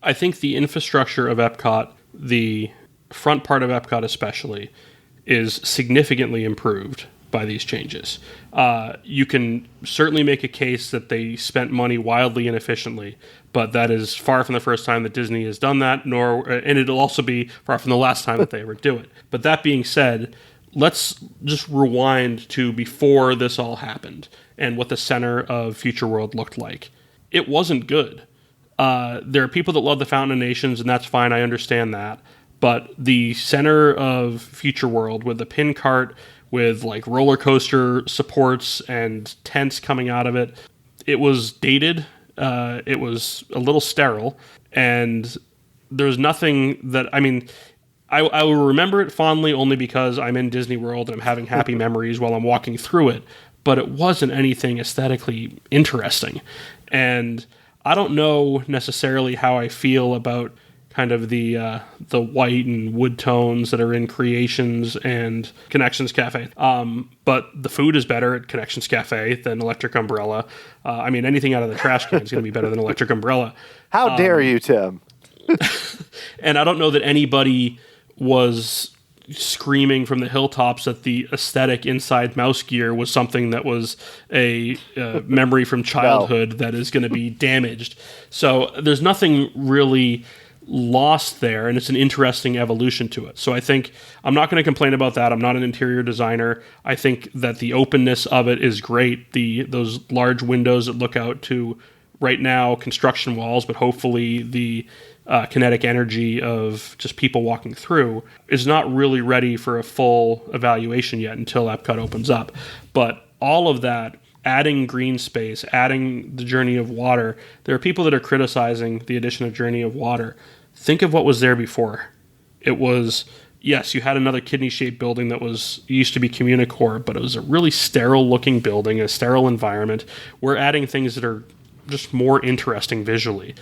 I think the infrastructure of EPCOT, the front part of EPCOT especially, is significantly improved by these changes. You can certainly make a case that they spent money wildly and efficiently, but that is far from the first time that Disney has done that, and it'll also be far from the last time that they ever do it. But that being said, let's just rewind to before this all happened and what the center of Future World looked like. It wasn't good. There are people that love the Fountain of Nations, and that's fine, I understand that. But the center of Future World with the pin cart, with like roller coaster supports and tents coming out of it, it was dated. It was a little sterile, and there's nothing that I will remember it fondly only because I'm in Disney World and I'm having happy memories while I'm walking through it. But it wasn't anything aesthetically interesting, and I don't know necessarily how I feel about kind of the white and wood tones that are in Creations and Connections Cafe. But the food is better at Connections Cafe than Electric Umbrella. Anything out of the trash can is going to be better than Electric Umbrella. How dare you, Tim? And I don't know that anybody was screaming from the hilltops that the aesthetic inside Mouse Gear was something that was a memory from childhood that is going to be damaged. So there's nothing really lost there, and it's an interesting evolution to it. So I think I'm not going to complain about that. I'm not an interior designer. I think that the openness of it is great. Those large windows that look out to right now construction walls, but hopefully the kinetic energy of just people walking through is not really ready for a full evaluation yet until EPCOT opens up. But all of that, adding green space, adding the Journey of Water, there are people that are criticizing the addition of Journey of Water. Think of what was there before. It was, yes, you had another kidney-shaped building that used to be Communicore, but it was a really sterile-looking building, a sterile environment. We're adding things that are just more interesting visually.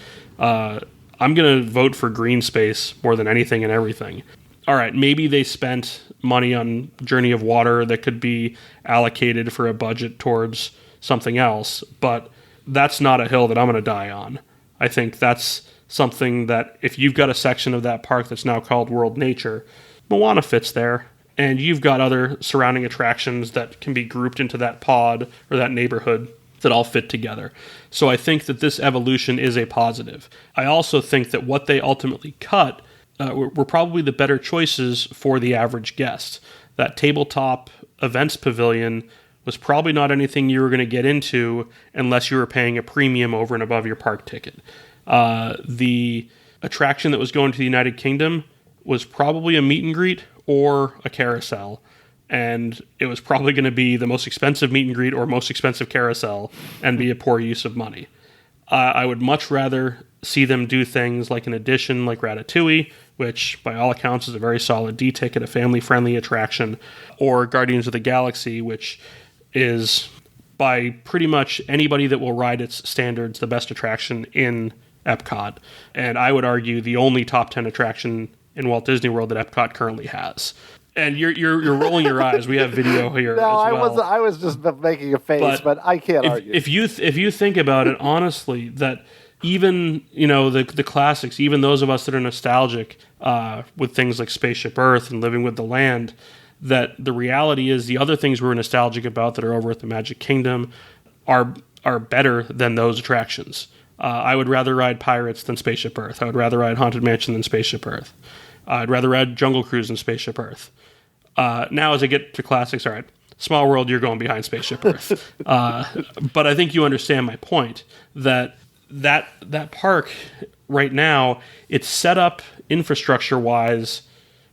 I'm going to vote for green space more than anything and everything. All right, maybe they spent money on Journey of Water that could be allocated for a budget towards something else, but that's not a hill that I'm going to die on. I think that's something that if you've got a section of that park that's now called World Nature, Moana fits there, and you've got other surrounding attractions that can be grouped into that pod or that neighborhood that all fit together. So I think that this evolution is a positive. I also think that what they ultimately cut were probably the better choices for the average guest. That tabletop events pavilion was probably not anything you were going to get into unless you were paying a premium over and above your park ticket. The attraction that was going to the United Kingdom was probably a meet and greet or a carousel. And it was probably going to be the most expensive meet and greet or most expensive carousel and be a poor use of money. I would much rather see them do things like an addition like Ratatouille, which by all accounts is a very solid D-ticket, a family-friendly attraction, or Guardians of the Galaxy, which is by pretty much anybody that will ride its standards the best attraction in EPCOT. And I would argue the only top 10 attraction in Walt Disney World that EPCOT currently has. And you're rolling your eyes. We have video here. No, as well. I was just making a face, but I can't argue. If you think about it honestly, that even the classics, even those of us that are nostalgic with things like Spaceship Earth and Living with the Land, that the reality is the other things we were nostalgic about that are over at the Magic Kingdom are better than those attractions. I would rather ride Pirates than Spaceship Earth. I would rather ride Haunted Mansion than Spaceship Earth. I'd rather ride Jungle Cruise than Spaceship Earth. Now, as I get to classics, all right, Small World, you're going behind Spaceship Earth. But I think you understand my point, that park right now, it's set up infrastructure-wise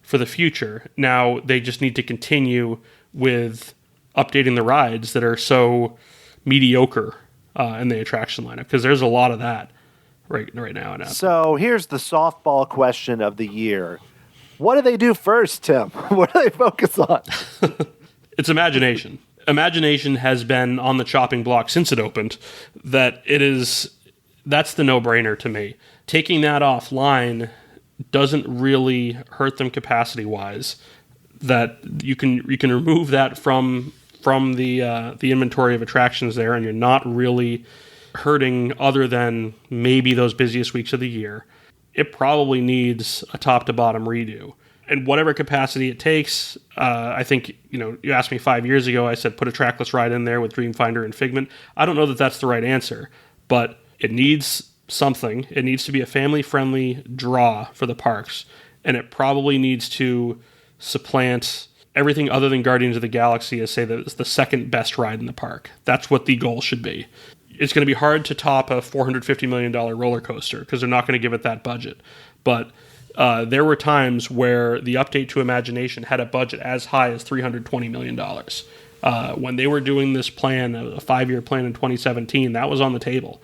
for the future. Now, they just need to continue with updating the rides that are so mediocre in the attraction lineup, because there's a lot of that right now. So here's the softball question of the year. What do they do first, Tim? What do they focus on? It's imagination. Imagination has been on the chopping block since it opened. That's the no-brainer to me. Taking that offline doesn't really hurt them capacity-wise. That you can remove that from the inventory of attractions there, and you're not really hurting other than maybe those busiest weeks of the year. It probably needs a top-to-bottom redo. And whatever capacity it takes, I think, you asked me 5 years ago, I said put a trackless ride in there with Dreamfinder and Figment. I don't know that that's the right answer, but it needs something. It needs to be a family-friendly draw for the parks, and it probably needs to supplant everything other than Guardians of the Galaxy as, say, that it's the second best ride in the park. That's what the goal should be. It's going to be hard to top a $450 million roller coaster because they're not going to give it that budget. But there were times where the update to Imagination had a budget as high as $320 million. When they were doing this plan, a 5-year plan in 2017, that was on the table.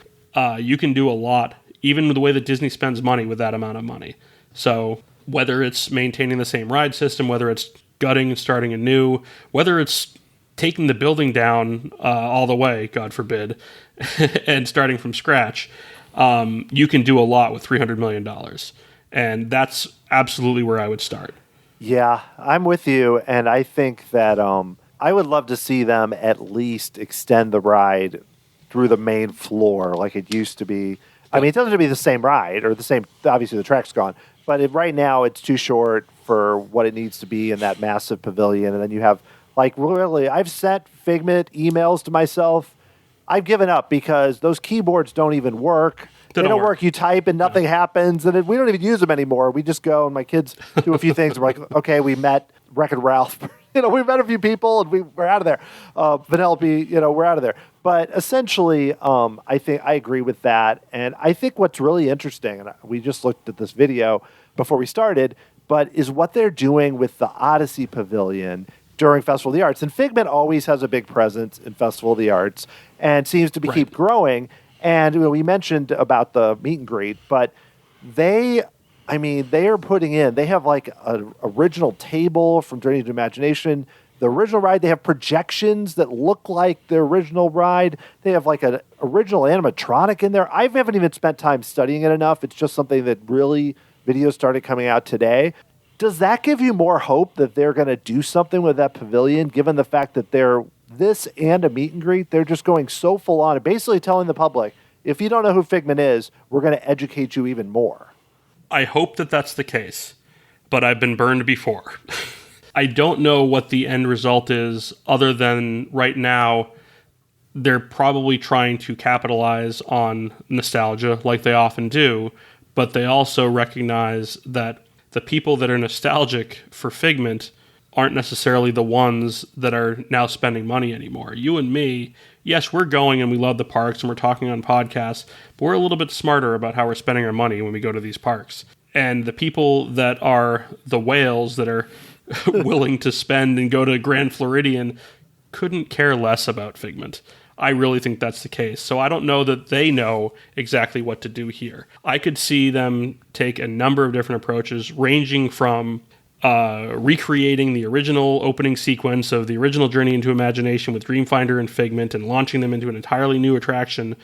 You can do a lot, even with the way that Disney spends money with that amount of money. So whether it's maintaining the same ride system, whether it's gutting and starting anew, whether it's taking the building down all the way, God forbid, and starting from scratch, you can do a lot with $300 million. And that's absolutely where I would start. Yeah, I'm with you. And I think that I would love to see them at least extend the ride through the main floor like it used to be. I mean, it doesn't have to be the same ride or the same, obviously the track's gone, but right now it's too short for what it needs to be in that massive pavilion. And then you have, like, really, I've sent Figment emails to myself. I've given up because those keyboards don't even work. They don't work. You type and nothing happens, and we don't even use them anymore. We just go, and my kids do a few things. We're like, okay, we met Wreck-It Ralph. We met a few people, and we're out of there. Vanellope, we're out of there. But essentially, I think I agree with that. And I think what's really interesting, and we just looked at this video before we started, but is what they're doing with the Odyssey Pavilion during Festival of the Arts. And Figment always has a big presence in Festival of the Arts and seems to keep growing. And we mentioned about the meet and greet, but they are putting in, they have like an original table from Journey to Imagination. The original ride, they have projections that look like the original ride. They have like an original animatronic in there. I haven't even spent time studying it enough. It's just something that really, videos started coming out today. Does that give you more hope that they're going to do something with that pavilion, given the fact that they're this and a meet and greet? They're just going so full on and basically telling the public, if you don't know who Figment is, we're going to educate you even more. I hope that that's the case, but I've been burned before. I don't know what the end result is, other than right now they're probably trying to capitalize on nostalgia like they often do, but they also recognize that the people that are nostalgic for Figment aren't necessarily the ones that are now spending money anymore. You and me, yes, we're going and we love the parks and we're talking on podcasts, but we're a little bit smarter about how we're spending our money when we go to these parks. And the people that are the whales that are willing to spend and go to Grand Floridian couldn't care less about Figment. I really think that's the case. So I don't know that they know exactly what to do here. I could see them take a number of different approaches, ranging from recreating the original opening sequence of the original Journey into Imagination with Dreamfinder and Figment and launching them into an entirely new attraction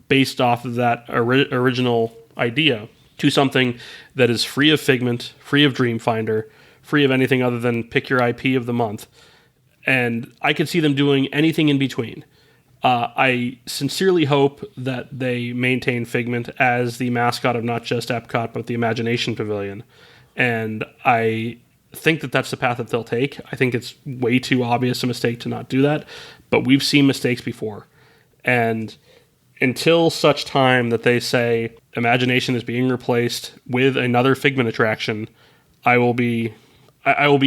based off of that original idea, to something that is free of Figment, free of Dreamfinder, free of anything other than pick your IP of the month. And I could see them doing anything in between. I sincerely hope that they maintain Figment as the mascot of not just EPCOT, but the Imagination Pavilion. And I think that that's the path that they'll take. I think it's way too obvious a mistake to not do that, but we've seen mistakes before. And until such time that they say Imagination is being replaced with another Figment attraction, I will be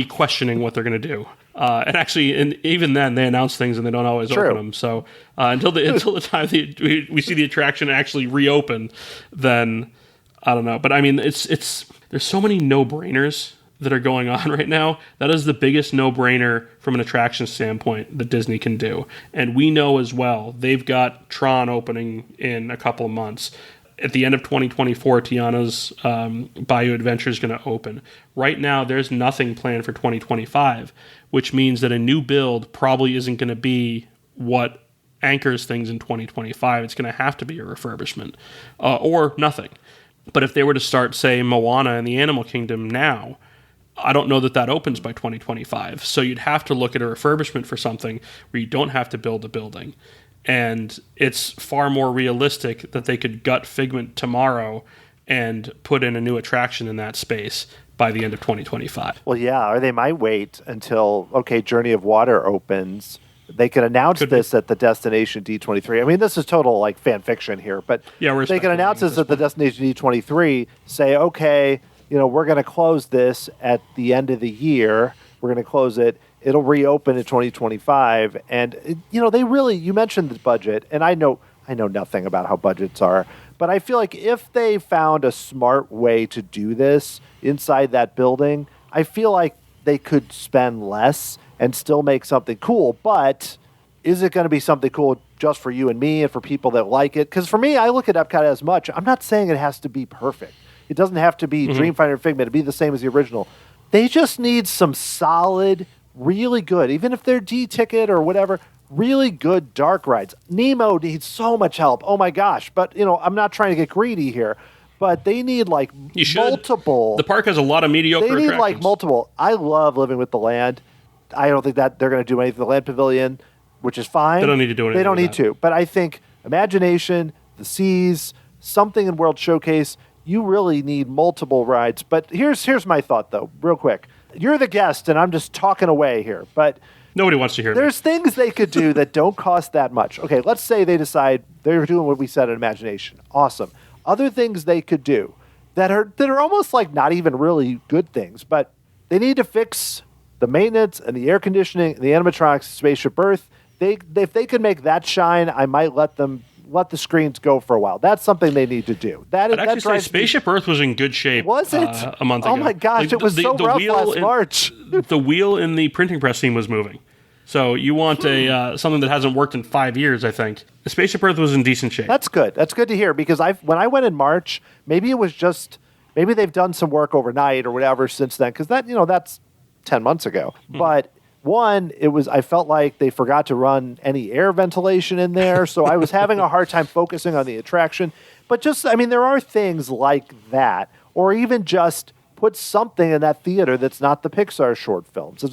questioning what they're going to do. And even then, they announce things and they don't always open them. So until the time we see the attraction actually reopen, then I don't know. But I mean, there's so many no-brainers that are going on right now. That is the biggest no-brainer from an attraction standpoint that Disney can do. And we know as well, they've got Tron opening in a couple of months. At the end of 2024, Tiana's Bayou Adventure is going to open. Right now, there's nothing planned for 2025, which means that a new build probably isn't going to be what anchors things in 2025. It's going to have to be a refurbishment or nothing. But if they were to start, say, Moana and the Animal Kingdom now, I don't know that opens by 2025. So you'd have to look at a refurbishment for something where you don't have to build a building. And it's far more realistic that they could gut Figment tomorrow and put in a new attraction in that space by the end of 2025. Well, yeah, or they might wait until, Journey of Water opens. They could announce this at the Destination D23. I mean, this is total like fan fiction here, but they can announce this at the Destination D23, say, we're going to close this at the end of the year. We're going to close it. It'll reopen in 2025. And, you mentioned the budget, and I know nothing about how budgets are, but I feel like if they found a smart way to do this inside that building, I feel like they could spend less and still make something cool. But is it going to be something cool just for you and me and for people that like it? Because for me, I look at EPCOT as much. I'm not saying it has to be perfect. It doesn't have to be Dreamfinder and Figment to be the same as the original. They just need some solid, really good, even if they're D-ticket or whatever, really good dark rides. Nemo needs so much help. Oh my gosh. But, I'm not trying to get greedy here, but they need like multiple. The park has a lot of mediocre attractions. They need like multiple. I love Living with the Land. I don't think that they're going to do anything to the Land Pavilion, which is fine. They don't need to do anything. They don't need to. But I think Imagination, the Seas, something in World Showcase, you really need multiple rides. But here's my thought, though, real quick. You're the guest, and I'm just talking away here. But nobody wants to hear me. There's things they could do that don't cost that much. Okay, let's say they decide they're doing what we said in Imagination. Awesome. Other things they could do that are almost like not even really good things, but they need to fix the maintenance and the air conditioning and the animatronics, Spaceship Earth. if they could make that shine, I might let the screens go for a while. That's something they need to do. I'd actually say Spaceship Earth was in good shape. Was it? A month ago. Oh my gosh, it was so rough last March. The wheel in the printing press scene was moving. So you want something that hasn't worked in 5 years, I think. The Spaceship Earth was in decent shape. That's good. That's good to hear, because when I went in March, maybe they've done some work overnight or whatever since then, because that's 10 months ago. But one, I felt like they forgot to run any air ventilation in there, so I was having a hard time focusing on the attraction. But there are things like that, or even just put something in that theater that's not the Pixar short films.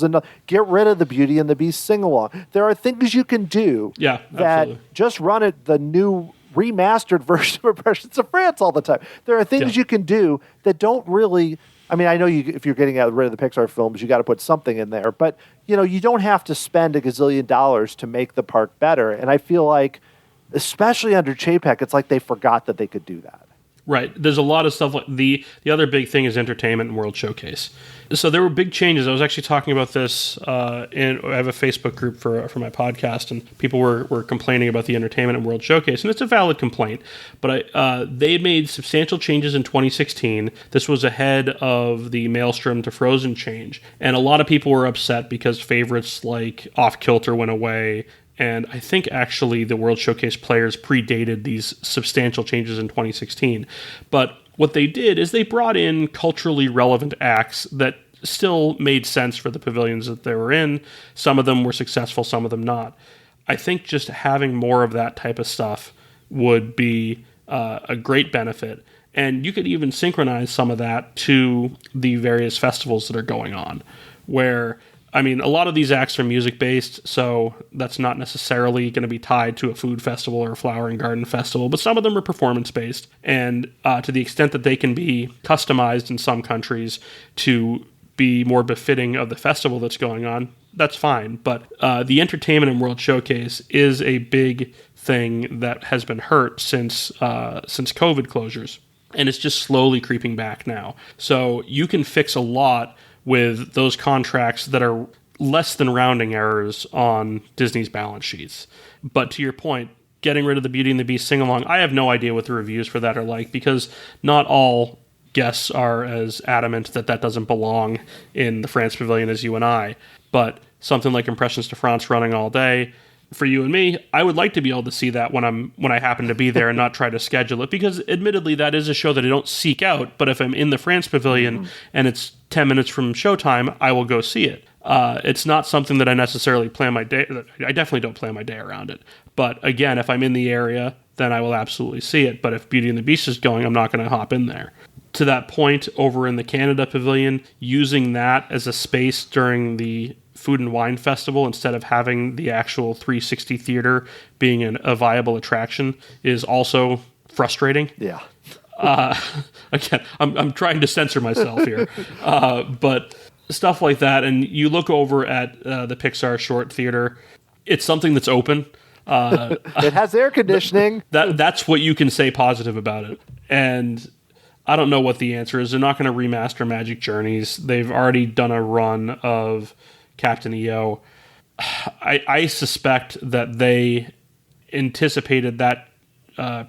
Get rid of the Beauty and the Beast sing-along. There are things you can do that absolutely. Just run it the new remastered version of Impressions of France all the time. There are things you can do that don't really... I know if you're getting rid of the Pixar films, you got to put something in there. But, you don't have to spend a gazillion dollars to make the park better. And I feel like, especially under Chapek, it's like they forgot that they could do that. Right. There's a lot of stuff. Like the other big thing is entertainment and World Showcase. So there were big changes. I was actually talking about this I have a Facebook group for my podcast, and people were complaining about the entertainment and World Showcase, and it's a valid complaint. But they made substantial changes in 2016. This was ahead of the Maelstrom to Frozen change, and a lot of people were upset because favorites like Off Kilter went away. And I think actually the World Showcase players predated these substantial changes in 2016. But what they did is they brought in culturally relevant acts that still made sense for the pavilions that they were in. Some of them were successful, some of them not. I think just having more of that type of stuff would be a great benefit. And you could even synchronize some of that to the various festivals that are going on, where... a lot of these acts are music-based, so that's not necessarily going to be tied to a food festival or a flower and garden festival, but some of them are performance-based, and to the extent that they can be customized in some countries to be more befitting of the festival that's going on, that's fine. But the entertainment and World Showcase is a big thing that has been hurt since COVID closures, and it's just slowly creeping back now. So you can fix a lot with those contracts that are less than rounding errors on Disney's balance sheets. But to your point, getting rid of the Beauty and the Beast sing-along, I have no idea what the reviews for that are like, because not all guests are as adamant that doesn't belong in the France Pavilion as you and I. But something like Impressions to France running all day, for you and me, I would like to be able to see that when I happen to be there and not try to schedule it, because admittedly that is a show that I don't seek out, but if I'm in the France Pavilion and it's 10 minutes from showtime, I will go see it. It's not something that I necessarily plan my day. I definitely don't plan my day around it. But again, if I'm in the area, then I will absolutely see it. But if Beauty and the Beast is going, I'm not going to hop in there. To that point, over in the Canada Pavilion, using that as a space during the Food and Wine Festival instead of having the actual 360 theater being a viable attraction is also frustrating. Yeah. Again, I'm trying to censor myself here. But stuff like that, and you look over at the Pixar Short Theater, it's something that's open. It has air conditioning. That's what you can say positive about it. And I don't know what the answer is. They're not going to remaster Magic Journeys. They've already done a run of Captain EO. I suspect that they anticipated that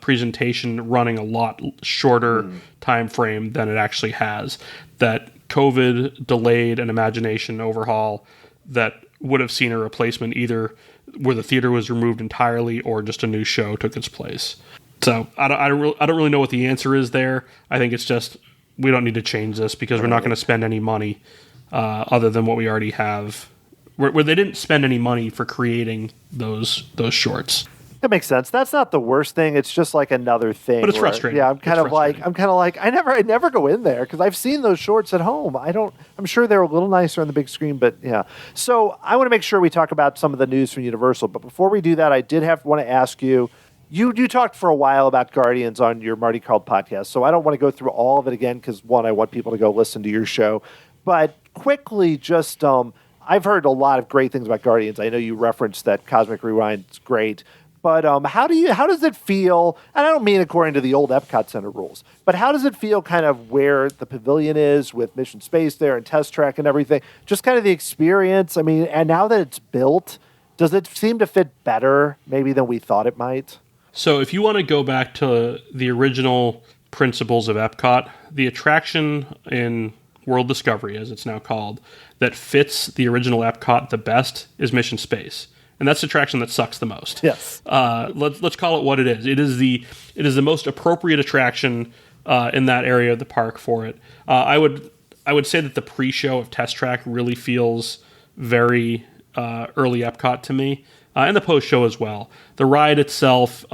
presentation running a lot shorter time frame than it actually has. That COVID delayed an Imagination overhaul that would have seen a replacement either where the theater was removed entirely or just a new show took its place. So I don't really know what the answer is there. I think it's just we don't need to change this because we're not going to spend any money other than what we already have. Where they didn't spend any money for creating those shorts. That makes sense. That's not the worst thing. It's just like another thing. But it's frustrating. Yeah, I'm kind of like I never go in there because I've seen those shorts at home. I'm sure they're a little nicer on the big screen, but yeah. So I want to make sure we talk about some of the news from Universal. But before we do that, I did want to ask you. You talked for a while about Guardians on your Marty Called podcast, so I don't want to go through all of it again because one, I want people to go listen to your show. But quickly, just I've heard a lot of great things about Guardians. I know you referenced that Cosmic Rewind's great. But how does it feel, and I don't mean according to the old EPCOT Center rules, but how does it feel kind of where the pavilion is with Mission Space there and Test Track and everything? Just kind of the experience. I mean, and now that it's built, Does it seem to fit better maybe than we thought it might? So if you want to go back to the original principles of EPCOT, the attraction in World Discovery, as it's now called, that fits the original EPCOT the best is Mission Space. And that's the attraction that sucks the most. Yes. Let's call it what it is. It is the most appropriate attraction in that area of the park for it. I would say that the pre-show of Test Track really feels very early EPCOT to me, and the post-show as well. The ride itself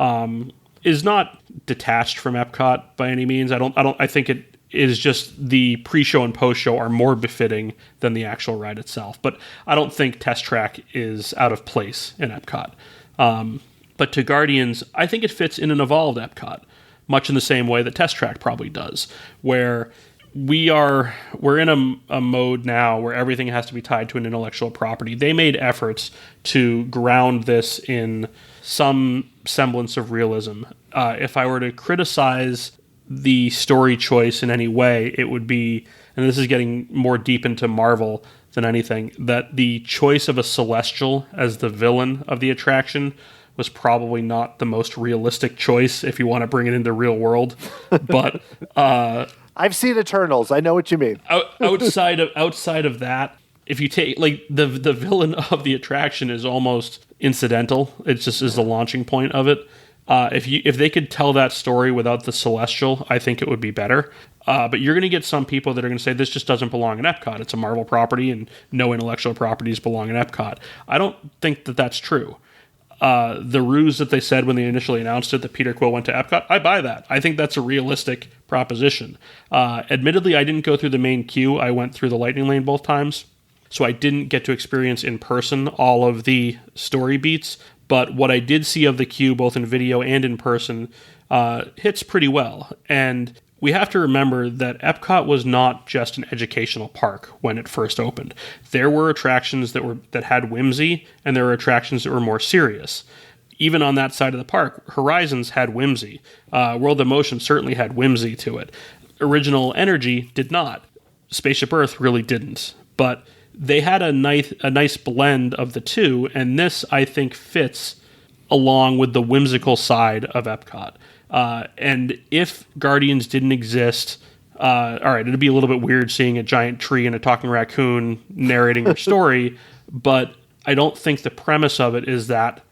is not detached from EPCOT by any means. I think it is just the pre-show and post-show are more befitting than the actual ride itself. But I don't think Test Track is out of place in EPCOT. But to Guardians, I think it fits in an evolved EPCOT, much in the same way that Test Track probably does, where we're in a mode now where everything has to be tied to an intellectual property. They made efforts to ground this in some semblance of realism. If I were to criticize the story choice in any way, it would be, and this is getting more deep into Marvel than anything, that the choice of a Celestial as the villain of the attraction was probably not the most realistic choice if you want to bring it into real world. But I've seen Eternals. I know what you mean. outside of that, if you take like the villain of the attraction is almost incidental. It just is the launching point of it. If they could tell that story without the Celestial, I think it would be better. But you're going to get some people that are going to say this just doesn't belong in EPCOT. It's a Marvel property, and no intellectual properties belong in EPCOT. I don't think that that's true. The ruse that they said when they initially announced it that Peter Quill went to EPCOT, I buy that. I think that's a realistic proposition. Admittedly, I didn't go through the main queue. I went through the Lightning Lane both times, so I didn't get to experience in person all of the story beats. But what I did see of the queue, both in video and in person, hits pretty well. And we have to remember that EPCOT was not just an educational park when it first opened. There were attractions that had whimsy, and there were attractions that were more serious. Even on that side of the park, Horizons had whimsy. World of Motion certainly had whimsy to it. Original Energy did not. Spaceship Earth really didn't. But they had a nice blend of the two, and this, I think, fits along with the whimsical side of EPCOT. And if Guardians didn't exist, all right, it'd be a little bit weird seeing a giant tree and a talking raccoon narrating your story, but I don't think the premise of it is that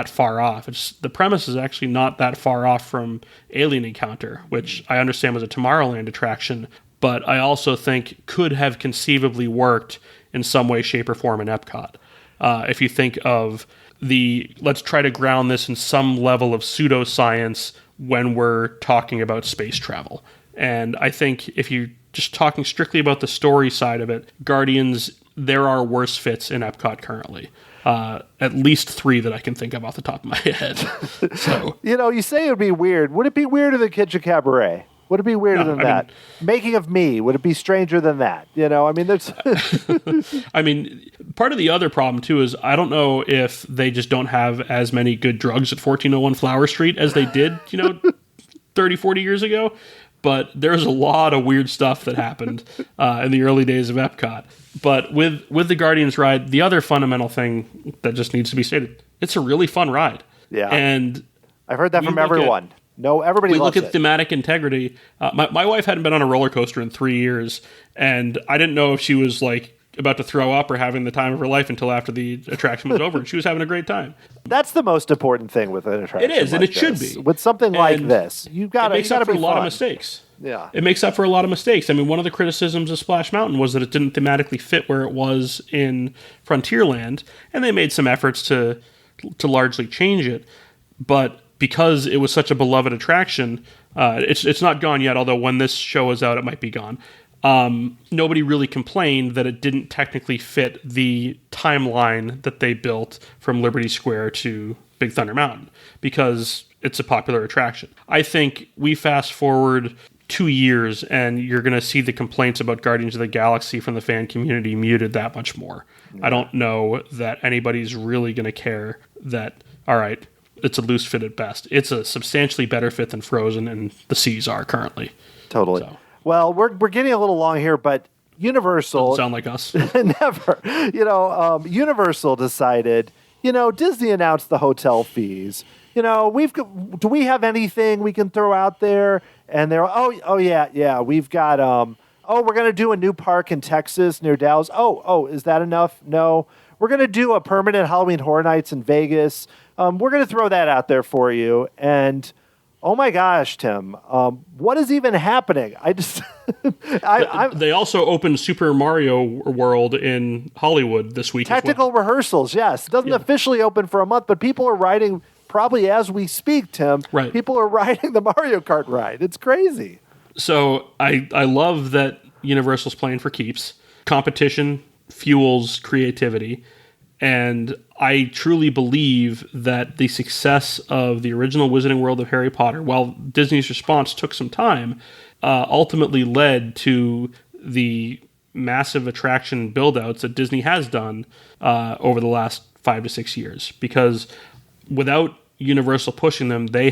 far off. The premise is actually not that far off from Alien Encounter, which I understand was a Tomorrowland attraction, but I also think could have conceivably worked in some way, shape, or form in EPCOT. If you think of let's try to ground this in some level of pseudoscience when we're talking about space travel. And I think if you're just talking strictly about the story side of it, Guardians, there are worse fits in EPCOT currently. At least 3 that I can think of off the top of my head. So, you say it would be weird. Would it be weirder than Kitchen Cabaret? Would it be weirder than that? Making of Me, would it be stranger than that? There's... part of the other problem, too, is I don't know if they just don't have as many good drugs at 1401 Flower Street as they did, 30, 40 years ago. But there's a lot of weird stuff that happened in the early days of EPCOT. But with the Guardians ride, the other fundamental thing that just needs to be stated, it's a really fun ride. Yeah. And I've heard that from everyone. Everybody loves it. We look at thematic integrity. My wife hadn't been on a roller coaster in 3 years, and I didn't know if she was about to throw up or having the time of her life until after the attraction was over, and she was having a great time. That's the most important thing with an attraction. It is, and it should be. With something like this, you've got to be fun. It makes up for a lot of mistakes. Yeah. It makes up for a lot of mistakes. One of the criticisms of Splash Mountain was that it didn't thematically fit where it was in Frontierland, and they made some efforts to largely change it, but because it was such a beloved attraction, it's not gone yet, although when this show is out, it might be gone. Nobody really complained that it didn't technically fit the timeline that they built from Liberty Square to Big Thunder Mountain, because it's a popular attraction. I think we fast forward 2 years, and you're going to see the complaints about Guardians of the Galaxy from the fan community muted that much more. Yeah. I don't know that anybody's really going to care that, all right, it's a loose fit at best. It's a substantially better fit than Frozen and the Seas are currently. Totally. So. Well, we're getting a little long here, but Universal... Doesn't sound like us. Never. Universal decided, Disney announced the hotel fees. Do we have anything we can throw out there? And they're, yeah, we've got, we're going to do a new park in Texas near Dallas. Is that enough? No. We're going to do a permanent Halloween Horror Nights in Vegas. We're going to throw that out there for you. And, oh my gosh, Tim, what is even happening? I just... They also opened Super Mario World in Hollywood this week. Technical rehearsals, yes. It doesn't officially open for a month, but people are riding, probably as we speak, Tim, right. People are riding the Mario Kart ride. It's crazy. So I love that Universal's playing for keeps. Competition fuels creativity. And I truly believe that the success of the original Wizarding World of Harry Potter, while Disney's response took some time, ultimately led to the massive attraction build-outs that Disney has done over the last 5 to 6 years. Because without Universal pushing them, they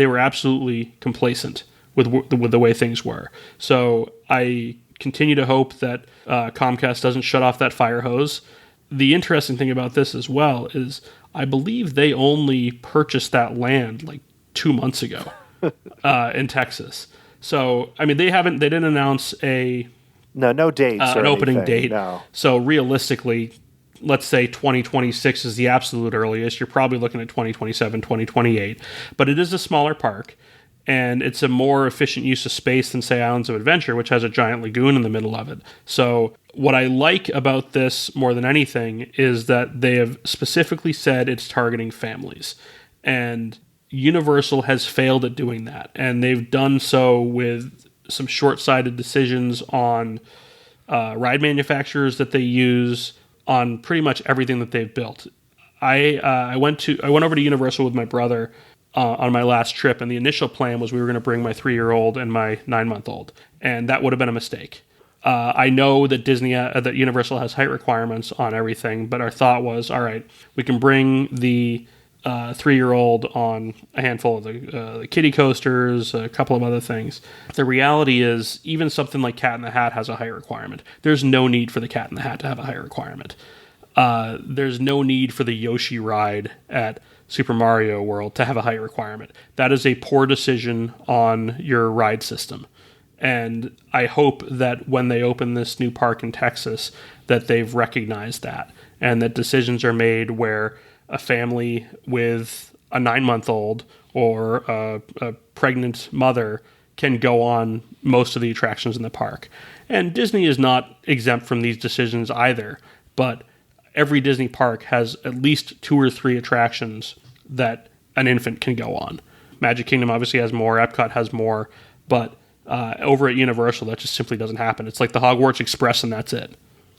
were absolutely complacent with the way things were. So I continue to hope that Comcast doesn't shut off that fire hose. The interesting thing about this as well is I believe they only purchased that land like 2 months ago in Texas. So, I mean, they didn't announce no dates an opening date. No. So realistically, let's say 2026 is the absolute earliest. You're probably looking at 2027, 2028. But it is a smaller park, and it's a more efficient use of space than, say, Islands of Adventure, which has a giant lagoon in the middle of it. So what I like about this more than anything is that they have specifically said it's targeting families. And Universal has failed at doing that. And they've done so with some short-sighted decisions on ride manufacturers that they use, on pretty much everything that they've built. I went over to Universal with my brother on my last trip, and the initial plan was we were going to bring my 3-year-old and my 9-month-old, and that would have been a mistake. I know that that Universal has height requirements on everything, but our thought was, all right, we can bring the 3-year-old on a handful of the kiddie coasters, a couple of other things. The reality is, even something like Cat in the Hat has a height requirement. There's no need for the Cat in the Hat to have a height requirement. There's no need for the Yoshi ride at Super Mario World to have a height requirement. That is a poor decision on your ride system. And I hope that when they open this new park in Texas, that they've recognized that, and that decisions are made where a family with a 9-month-old or a pregnant mother can go on most of the attractions in the park. And Disney is not exempt from these decisions either, but every Disney park has at least 2 or 3 attractions that an infant can go on. Magic Kingdom obviously has more, EPCOT has more, but over at Universal, that just simply doesn't happen. It's like the Hogwarts Express, and that's it.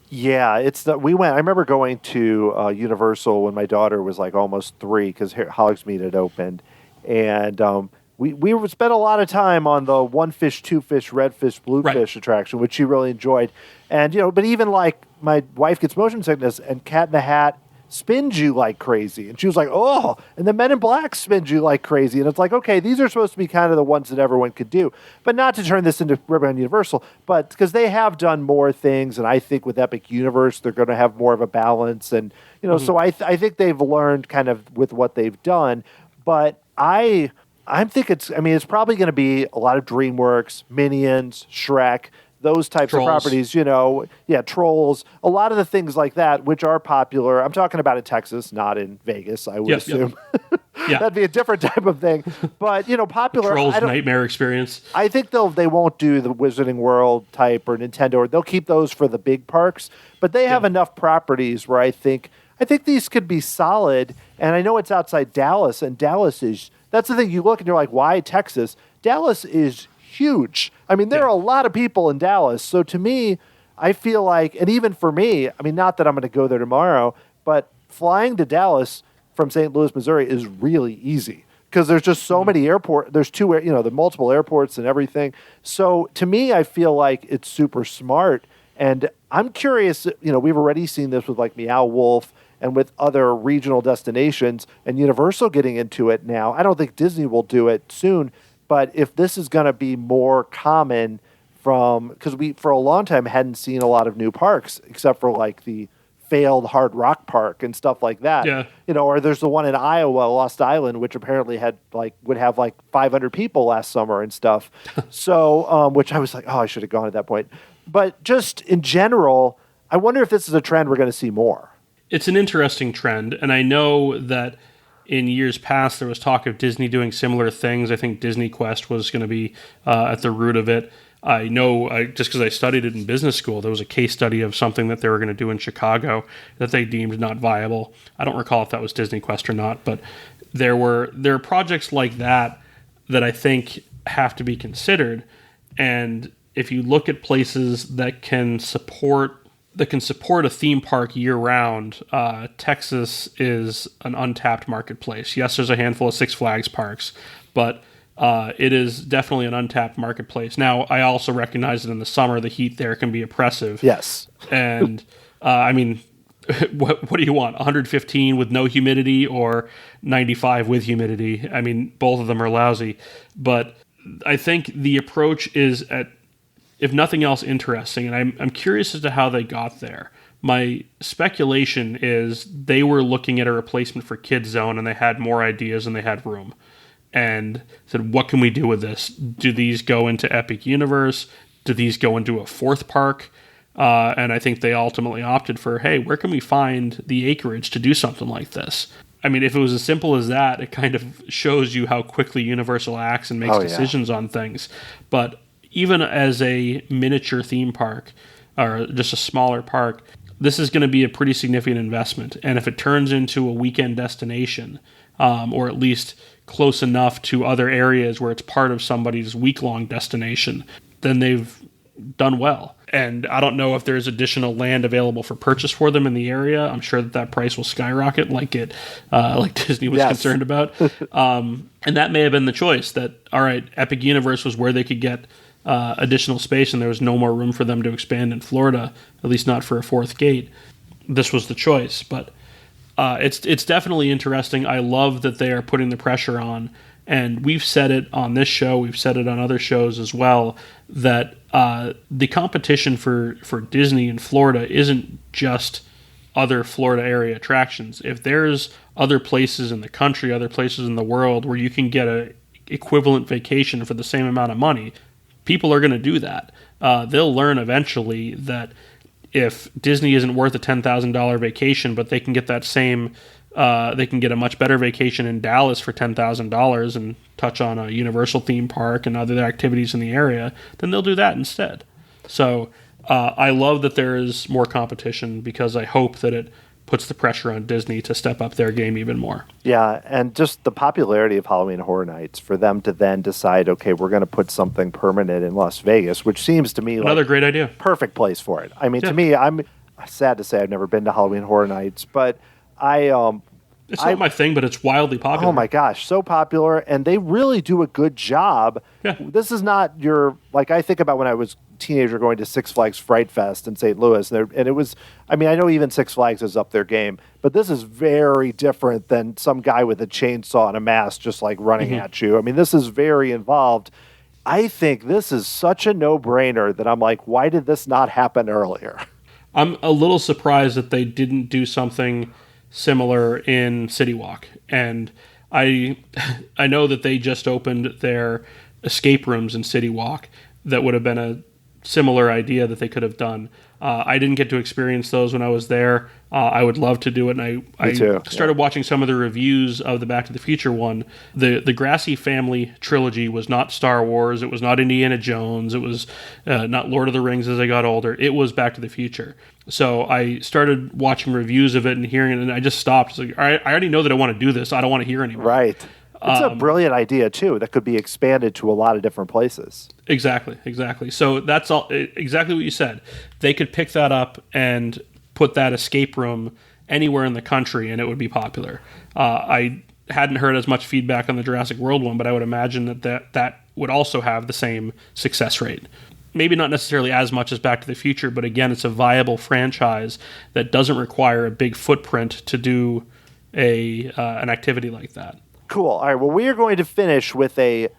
Yeah, I remember going to Universal when my daughter was like almost 3 because Hogsmeade had opened, and we spent a lot of time on the 1 fish, 2 fish, red fish, blue fish attraction, which she really enjoyed. And but even like my wife gets motion sickness, and Cat in the Hat spins you like crazy, and she was like, oh, and the Men in Black spins you like crazy, and it's like, okay, these are supposed to be kind of the ones that everyone could do, but not to turn this into Riverbound Universal, but because they have done more things, and I think with Epic Universe they're going to have more of a balance, and so I think they've learned kind of with what they've done, but I think it's probably going to be a lot of DreamWorks, Minions, Shrek, those types of properties, Trolls, a lot of the things like that, which are popular. I'm talking about in Texas, not in Vegas, I would assume. Yeah. That'd be a different type of thing. But, popular. Trolls Nightmare Experience. I think they won't do the Wizarding World type or Nintendo, or they'll keep those for the big parks. But they have enough properties where I think these could be solid. And I know it's outside Dallas, and that's the thing. You look and you're like, why Texas? Dallas is huge. I mean, there are a lot of people in Dallas. So to me, I feel like, and even for me, I mean, not that I'm going to go there tomorrow, but flying to Dallas from St. Louis, Missouri is really easy because there's just so many airports. There's the multiple airports and everything. So to me, I feel like it's super smart. And I'm curious, we've already seen this with like Meow Wolf and with other regional destinations, and Universal getting into it now. I don't think Disney will do it soon. But if this is going to be more common because we, for a long time, hadn't seen a lot of new parks except for like the failed Hard Rock Park and stuff like that. Yeah. Or there's the one in Iowa, Lost Island, which apparently would have 500 people last summer and stuff. So, which I was like, oh, I should have gone at that point. But just in general, I wonder if this is a trend we're going to see more. It's an interesting trend, and I know that in years past there was talk of Disney doing similar things. I think Disney Quest was going to be at the root of it. I know, just because I studied it in business school, there was a case study of something that they were going to do in Chicago that they deemed not viable. I don't recall if that was Disney Quest or not, but there are projects like that I think have to be considered. And if you look at places that can support a theme park year-round, Texas is an untapped marketplace. Yes, there's a handful of Six Flags parks, but it is definitely an untapped marketplace. Now, I also recognize that in the summer, the heat there can be oppressive. Yes. And, I mean, what do you want, 115 with no humidity or 95 with humidity? I mean, both of them are lousy. But I think the approach is, if nothing else, interesting, and I'm curious as to how they got there. My speculation is they were looking at a replacement for Kids Zone, and they had more ideas and they had room. And said, what can we do with this? Do these go into Epic Universe? Do these go into a fourth park? And I think they ultimately opted for, hey, where can we find the acreage to do something like this? I mean, if it was as simple as that, it kind of shows you how quickly Universal acts and makes decisions on things. But even as a miniature theme park, or just a smaller park, this is going to be a pretty significant investment. And if it turns into a weekend destination, or at least close enough to other areas where it's part of somebody's week-long destination, then they've done well. And I don't know if there's additional land available for purchase for them in the area. I'm sure that price will skyrocket like Disney was concerned about. And that may have been the choice, that, all right, Epic Universe was where they could get additional space and there was no more room for them to expand in Florida, at least not for a fourth gate. This was the choice, but it's definitely interesting. I love that they are putting the pressure on, and we've said it on this show, we've said it on other shows as well, that the competition for Disney in Florida isn't just other Florida area attractions. If there's other places in the country, other places in the world where you can get a equivalent vacation for the same amount of money, people are going to do that. They'll learn eventually that if Disney isn't worth a $10,000 vacation, but they can get that same, they can get a much better vacation in Dallas for $10,000 and touch on a Universal theme park and other activities in the area, then they'll do that instead. So I love that there is more competition, because I hope that it puts the pressure on Disney to step up their game even more. Yeah, and just the popularity of Halloween Horror Nights, for them to then decide, okay, we're going to put something permanent in Las Vegas, which seems to me another great idea. Perfect place for it. I mean, to me, I'm sad to say I've never been to Halloween Horror Nights, but it's not my thing, but it's wildly popular. Oh my gosh, so popular, and they really do a good job. Yeah. This is not your, like, I think about when I was a teenager going to Six Flags Fright Fest in St. Louis, and it was, I mean, I know even Six Flags is up their game, but this is very different than some guy with a chainsaw and a mask just like running at you. I mean, this is very involved. I think this is such a no-brainer that I'm like, why did this not happen earlier? I'm a little surprised that they didn't do something similar in City Walk. And I know that they just opened their escape rooms in City Walk that would have been a similar idea that they could have done. I didn't get to experience those when I was there. I would love to do it, and I started watching some of the reviews of the Back to the Future one. The Grassey family trilogy was not Star Wars. It was not Indiana Jones. It was not Lord of the Rings as I got older. It was Back to the Future. So I started watching reviews of it and hearing it, and I just stopped. It's like, I already know that I want to do this. I don't want to hear anymore. Right. It's a brilliant idea, too, that could be expanded to a lot of different places. Exactly. So that's all exactly what you said. They could pick that up and put that escape room anywhere in the country, and it would be popular. I hadn't heard as much feedback on the Jurassic World one, but I would imagine that would also have the same success rate. Maybe not necessarily as much as Back to the Future, but again, it's a viable franchise that doesn't require a big footprint to do an activity like that. Cool. All right. Well, we are going to finish with a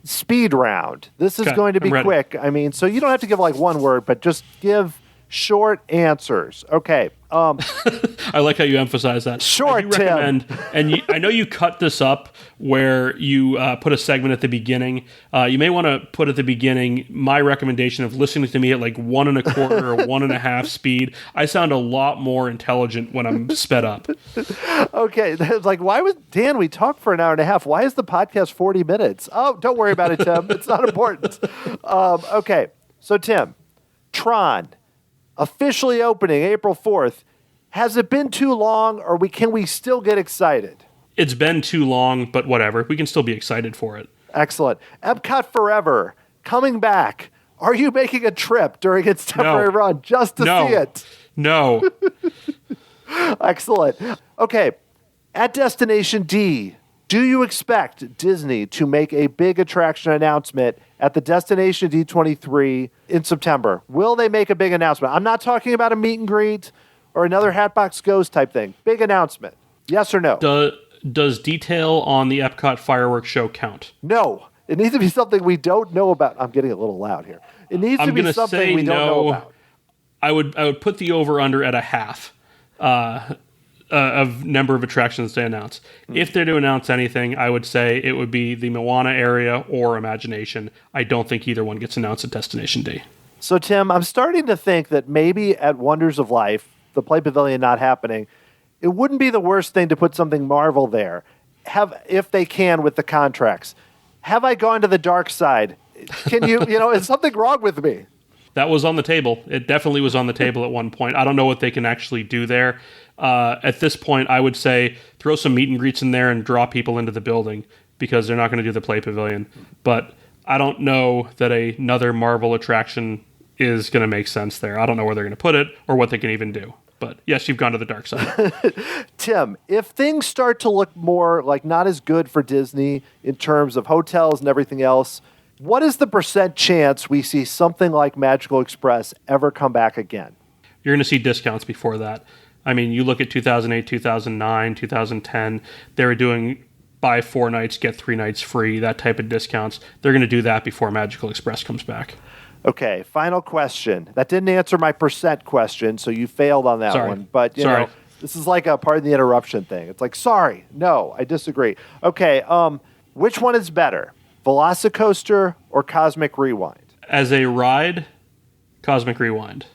speed round. This is going to be quick. I mean, so you don't have to give like one word, but just give short answers. Okay. I like how you emphasize that. Short, I do recommend, and I know you cut this up where you put a segment at the beginning. You may want to put at the beginning my recommendation of listening to me at like 1 1/4 or 1.5 speed. I sound a lot more intelligent when I'm sped up. Okay. Like, why was Dan? We talked for an hour and a half. Why is the podcast 40 minutes? Oh, don't worry about it, Tim. It's not important. Okay. So, Tim, Tron officially opening April 4th. Has it been too long, or can we still get excited? It's been too long, but whatever. We can still be excited for it. Excellent. EPCOT Forever, coming back. Are you making a trip during its temporary run just to see it? No. Excellent. Okay. At Destination D, do you expect Disney to make a big attraction announcement at the Destination D23 in September? Will they make a big announcement? I'm not talking about a meet and greet or another Hatbox Ghost type thing. Big announcement. Yes or no? Does detail on the Epcot fireworks show count? No. It needs to be something we don't know about. I'm getting a little loud here. It needs to be something we don't know about. I would put the over-under at a half of number of attractions they announce. If they're to announce anything, I would say it would be the Moana area or Imagination. I don't think either one gets announced at Destination D. So, Tim, I'm starting to think that maybe at Wonders of Life, the Play Pavilion not happening, it wouldn't be the worst thing to put something Marvel there, if they can with the contracts. Have I gone to the dark side? Can you, is something wrong with me? That was on the table. It definitely was on the table at one point. I don't know what they can actually do there. At this point, I would say throw some meet and greets in there and draw people into the building because they're not going to do the Play Pavilion. But I don't know that another Marvel attraction is going to make sense there. I don't know where they're going to put it or what they can even do. But yes, you've gone to the dark side. Tim, if things start to look more like not as good for Disney in terms of hotels and everything else, what is the % chance we see something like Magical Express ever come back again? You're going to see discounts before that. I mean, you look at 2008, 2009, 2010, they were doing buy 4 nights, get 3 nights free, that type of discounts. They're going to do that before Magical Express comes back. Okay, final question. That didn't answer my % question, so you failed on that one. But, you know, this is like a pardon the interruption thing. It's like, sorry, no, I disagree. Okay, which one is better, VelociCoaster or Cosmic Rewind? As a ride, Cosmic Rewind.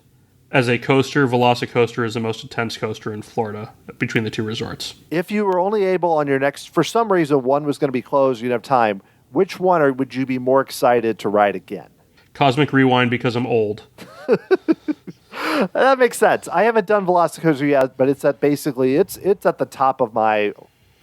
As a coaster, VelociCoaster is the most intense coaster in Florida between the two resorts. If you were only able on your next, for some reason, one was going to be closed, you'd have time, which one would you be more excited to ride again? Cosmic Rewind because I'm old. That makes sense. I haven't done VelociCoaster yet, but it's at the top of my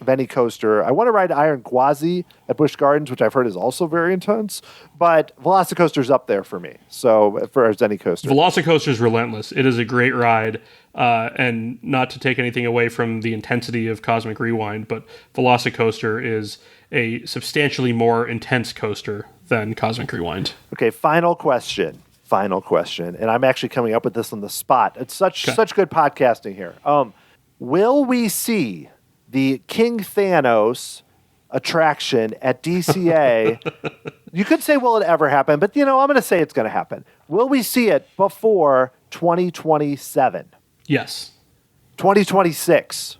of any coaster. I want to ride Iron Gwazi at Busch Gardens, which I've heard is also very intense, but VelociCoaster's up there for me. So for as any coaster, VelociCoaster is relentless. It is a great ride, and not to take anything away from the intensity of Cosmic Rewind, but VelociCoaster is a substantially more intense coaster than Cosmic Rewind. Okay, final question. And I'm actually coming up with this on the spot. It's such good podcasting here. Will we see the King Thanos attraction at DCA? You could say, will it ever happen? But, I'm going to say it's going to happen. Will we see it before 2027? Yes. 2026?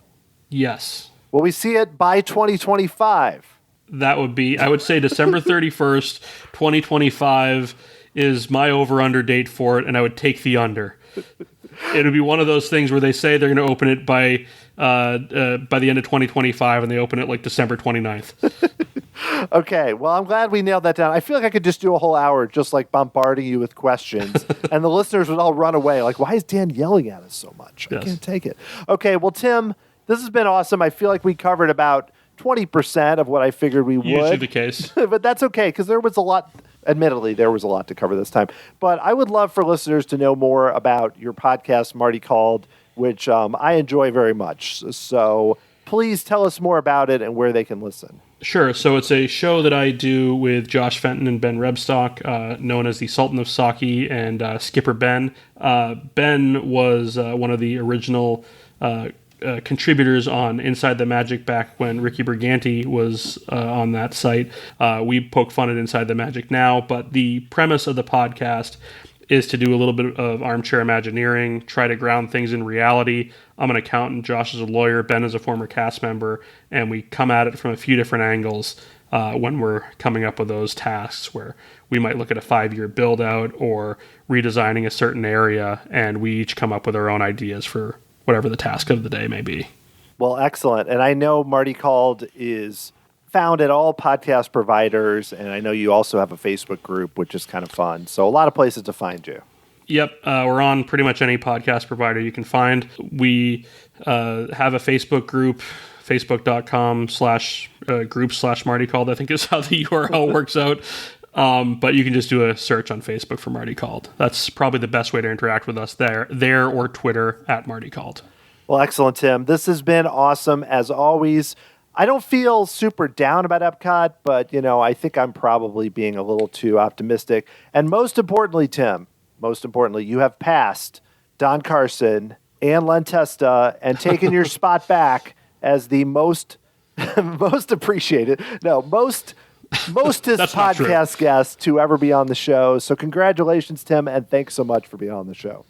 Yes. Will we see it by 2025? That would be, I would say December 31st, 2025 is my over-under date for it, and I would take the under. It would be one of those things where they say they're going to open it by the end of 2025, and they open it like December 29th. Okay, well, I'm glad we nailed that down. I feel like I could just do a whole hour just like bombarding you with questions, and the listeners would all run away. Like, why is Dan yelling at us so much? Yes. I can't take it. Okay, well, Tim, this has been awesome. I feel like we covered about 20% of what I figured we would. Usually the case. But that's okay, because there was a lot, admittedly, there was a lot to cover this time. But I would love for listeners to know more about your podcast, Marty Called, which I enjoy very much. So please tell us more about it and where they can listen. Sure. So it's a show that I do with Josh Fenton and Ben Rebstock, known as the Sultan of Saki and Skipper Ben. Ben was one of the original contributors on Inside the Magic back when Ricky Briganti was on that site. We poke fun at Inside the Magic now, but the premise of the podcast is to do a little bit of armchair Imagineering, try to ground things in reality. I'm an accountant, Josh is a lawyer, Ben is a former cast member, and we come at it from a few different angles when we're coming up with those tasks, where we might look at a 5-year build out or redesigning a certain area, and we each come up with our own ideas for whatever the task of the day may be. Well, excellent. And I know Marty Called is found at all podcast providers, and I know you also have a Facebook group, which is kind of fun. So a lot of places to find you. Yep, we're on pretty much any podcast provider you can find. We have a Facebook group, facebook.com/group/Marty Called, I think is how the URL works out. But you can just do a search on Facebook for Marty Called. That's probably the best way to interact with us there or Twitter @Marty Called. Well, excellent, Tim. This has been awesome as always. I don't feel super down about EPCOT, but, I think I'm probably being a little too optimistic. And most importantly, Tim, you have passed Don Carson and Len Testa and taken your spot back as the most appreciated, mostest podcast guest to ever be on the show. So congratulations, Tim, and thanks so much for being on the show.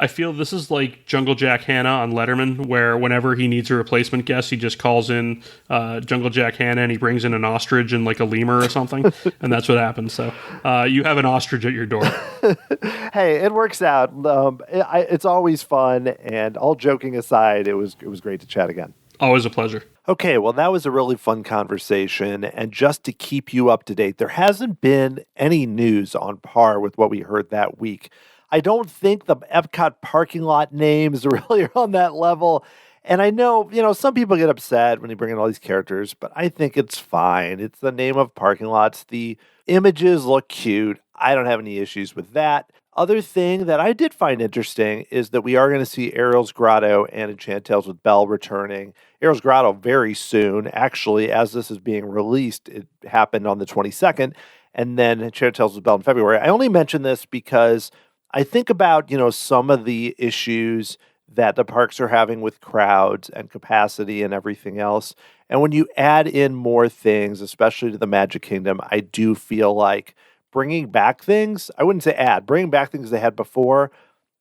I feel this is like Jungle Jack Hanna on Letterman, where whenever he needs a replacement guest, he just calls in Jungle Jack Hanna and he brings in an ostrich and like a lemur or something, and that's what happens. So you have an ostrich at your door. Hey, it works out. It's always fun, and all joking aside, it was great to chat again. Always a pleasure. Okay, well, that was a really fun conversation, and just to keep you up to date, there hasn't been any news on par with what we heard that week. I don't think the EPCOT parking lot names really are on that level. And I know, some people get upset when you bring in all these characters, but I think it's fine. It's the name of parking lots. The images look cute. I don't have any issues with that. Other thing that I did find interesting is that we are going to see Ariel's Grotto and Enchanted Tales with Belle returning. Ariel's Grotto very soon. Actually, as this is being released, it happened on the 22nd. And then Enchanted Tales with Belle in February. I only mention this because I think about, some of the issues that the parks are having with crowds and capacity and everything else. And when you add in more things, especially to the Magic Kingdom, I do feel like bringing back things, I wouldn't say bringing back things they had before,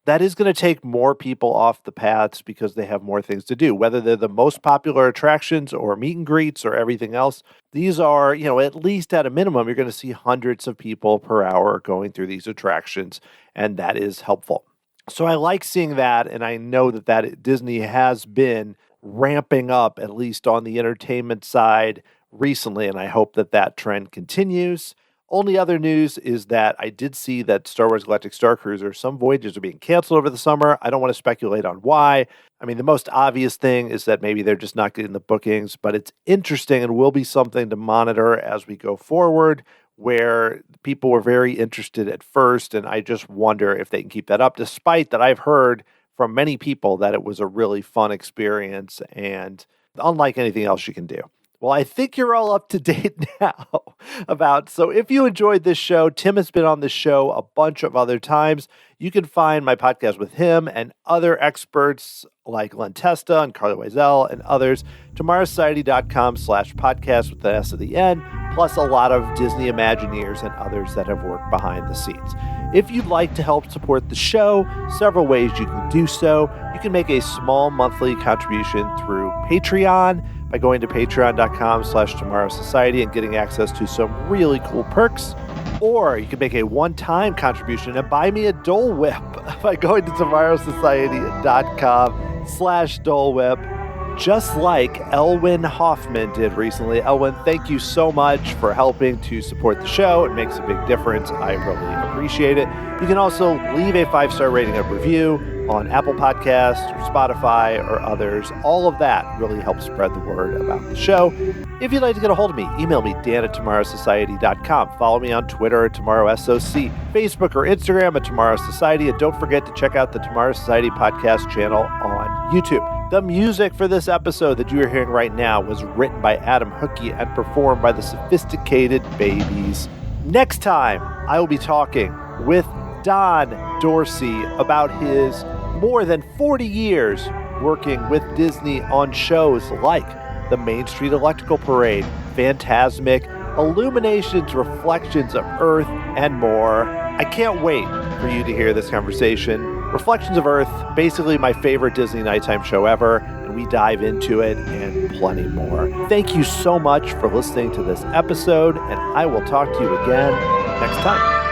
that is going to take more people off the paths because they have more things to do, whether they're the most popular attractions or meet and greets or everything else. These are, at least at a minimum, you're going to see hundreds of people per hour going through these attractions, and that is helpful. So I like seeing that, and I know that Disney has been ramping up, at least on the entertainment side recently, and I hope that trend continues. Only other news is that I did see that Star Wars Galactic Star Cruiser, some voyages are being canceled over the summer. I don't want to speculate on why. I mean, the most obvious thing is that maybe they're just not getting the bookings, but it's interesting and will be something to monitor as we go forward, where people were very interested at first, and I just wonder if they can keep that up, despite that I've heard from many people that it was a really fun experience and unlike anything else you can do. Well, I think you're all up to date now so if you enjoyed this show, Tim has been on the show a bunch of other times. You can find my podcast with him and other experts like Len Testa and Carly Wiesel and others, tomorrowsociety.com/podcast with the S at the end, plus a lot of Disney Imagineers and others that have worked behind the scenes. If you'd like to help support the show, several ways you can do so. You can make a small monthly contribution through Patreon by going to patreon.com/tomorrowsociety and getting access to some really cool perks. Or you can make a one-time contribution and buy me a Dole Whip by going to tomorrowsociety.com/Dole Whip, just like Elwin Hoffman did recently. Elwin, thank you so much for helping to support the show. It makes a big difference. I really appreciate it. You can also leave a 5-star rating and review on Apple Podcasts or Spotify or others. All of that really helps spread the word about the show. If you'd like to get a hold of me, email me, dan@tomorrowsociety.com. Follow me on Twitter at TomorrowSOC, Facebook or Instagram at Tomorrow Society, and don't forget to check out the Tomorrow Society podcast channel on YouTube. The music for this episode that you are hearing right now was written by Adam Hookie and performed by the Sophisticated Babies. Next time, I will be talking with Don Dorsey about his more than 40 years working with Disney on shows like the Main Street Electrical Parade, Phantasmic, Illuminations, Reflections of Earth, and more. I can't wait for you to hear this conversation. Reflections of Earth, basically my favorite Disney nighttime show ever, and we dive into it and plenty more. Thank you so much for listening to this episode, and I will talk to you again next time.